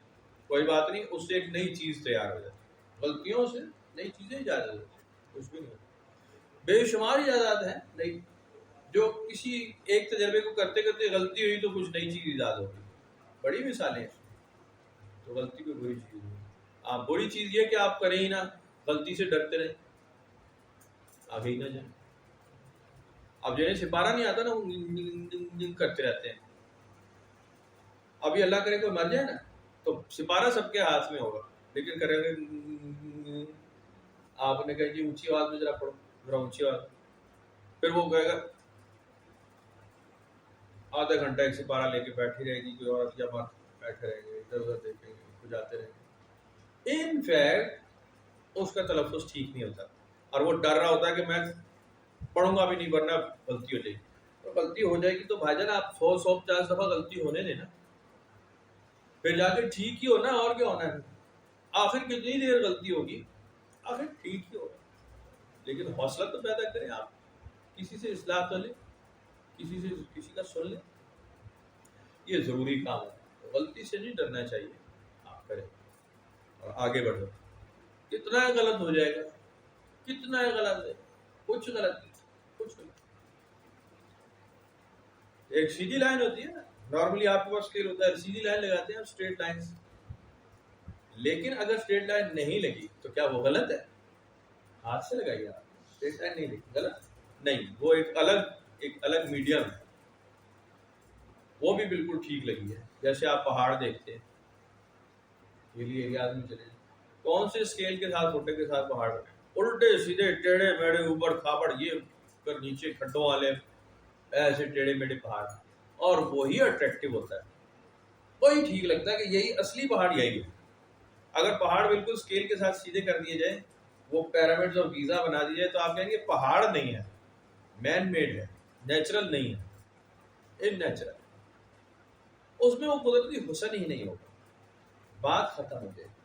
کوئی بات نہیں، اس سے ایک نئی چیز تیار ہو جاتی ہے، غلطیوں سے نئی چیزیں ایجاد ہوتی ہیں، کچھ بھی نہیں ہوتا. بے شمار ایجادات ہیں نئی، جو کسی ایک تجربے کو کرتے کرتے غلطی ہوئی تو کچھ نئی چیز ایجاد ہوگی، بڑی مثالیں ہیں. تو غلطی کوئی بری چیز نہیں. آپ بری چیز یہ کہ آپ کریں ہی نہ، غلطی سے ڈرتے رہیں، آگے ہی نہ جائیں. اب جو ہے سپارہ نہیں آتا نا، وہ کرتے رہتے ہیں. ابھی اللہ کرے کوئی مر جائے نا تو سپارہ سب کے ہاتھ میں ہوگا، لیکن کریں گے آپ نے کہا جی اونچی آواز میں ذرا پڑھو، ذرا اونچی آواز، پھر وہ کہے گا آدھا گھنٹہ ایک سپارہ لے کے بیٹھی رہے گی، کوئی عورت یا مرد بیٹھے رہیں گے، ادھر ادھر دیکھیں گے، بجاتے رہیں گے. ان فیکٹ اس کا تلفظ ٹھیک نہیں ہوتا، اور وہ ڈر رہا ہوتا ہے کہ میں پڑھوں گا بھی نہیں ورنہ غلطی ہو جائے گی. تو غلطی ہو جائے گی تو بھائی جان آپ 100 دفعہ غلطی ہونے دینا، پھر جا کے ٹھیک ہی ہونا، اور کیا ہونا ہے. آخر کتنی دیر غلطی ہوگی، آخر ٹھیک ہی ہوگا. لیکن حوصلہ تو پیدا کریں، آپ کسی سے اصلاح کر لیں، کسی کا سن لیں، یہ ضروری کام ہے. غلطی سے نہیں ڈرنا چاہیے، آپ کریں اور آگے بڑھو. کتنا غلط ہو جائے گا، کتنا غلط ہے، کچھ غلط نہیں، کچھ غلط. ایک سیدھی لائن ہوتی ہے نا، نارملی آپ کے پاس اسکیل ہوتا ہے، سیدھی لائن لگاتے ہیں اسٹریٹ لائن، لیکن اگر اسٹریٹ لائن نہیں لگی تو کیا وہ غلط ہے؟ ہاتھ سے لگائیے آپ، اسٹریٹ لائن نہیں لگی غلط نہیں، وہ ایک الگ میڈیم ہے، وہ بھی بالکل ٹھیک لگی ہے. جیسے آپ پہاڑ دیکھتے ہیں، ہلی ایریاز میں چلے، کون سے اسکیل کے ساتھ فوٹے کے ساتھ پہاڑ بنے، الٹے سیدھے ٹیڑھے میڑے اوپر کھاپڑ، یہ کر نیچے کھڈوں والے ایسے ٹیڑھے میڑے پہاڑ، اور وہی اٹریکٹیو ہوتا ہے، وہی ٹھیک لگتا ہے کہ یہی اصلی پہاڑ یہی ہے. اگر پہاڑ بالکل اسکیل کے ساتھ سیدھے کر دیے جائیں، وہ پیرامڈز اور گیزا بنا دی جائے، تو آپ کہیں گے پہاڑ نہیں ہے، مین میڈ ہے، نیچرل نہیں ہے، ان نیچرل، اس میں وہ قدرتی حسن ہی نہیں ہوگا، بات ختم ہو جائے گی.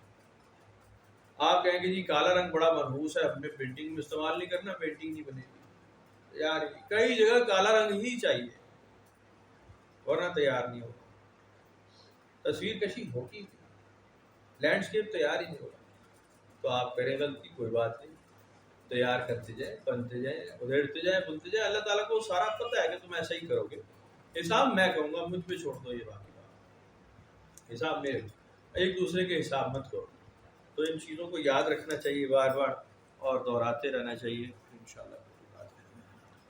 آپ کہیں گے جی کالا رنگ بڑا منحوس ہے، ہمیں پینٹنگ میں استعمال نہیں کرنا، پینٹنگ نہیں بنے گی. یار کئی جگہ کالا رنگ ہی چاہیے ورنہ تیار نہیں ہوگا. تصویر کشی ہوگی، لینڈسکیپ تیار ہی نہیں ہوگا. تو آپ کریں غلطی، کوئی بات نہیں، تیار کرتے جائیں، بنتے جائیں، ادھیڑتے جائیں، بنتے جائیں. اللہ تعالیٰ کو سارا پتہ ہے کہ تم ایسا ہی کرو گے. حساب میں کہوں گا، مجھ پہ چھوڑ دو یہ باقی بات، حساب میرے، ایک دوسرے کے حساب مت کرو. تو ان چیزوں کو یاد رکھنا چاہیے بار بار، اور دہراتے رہنا چاہیے انشاءاللہ.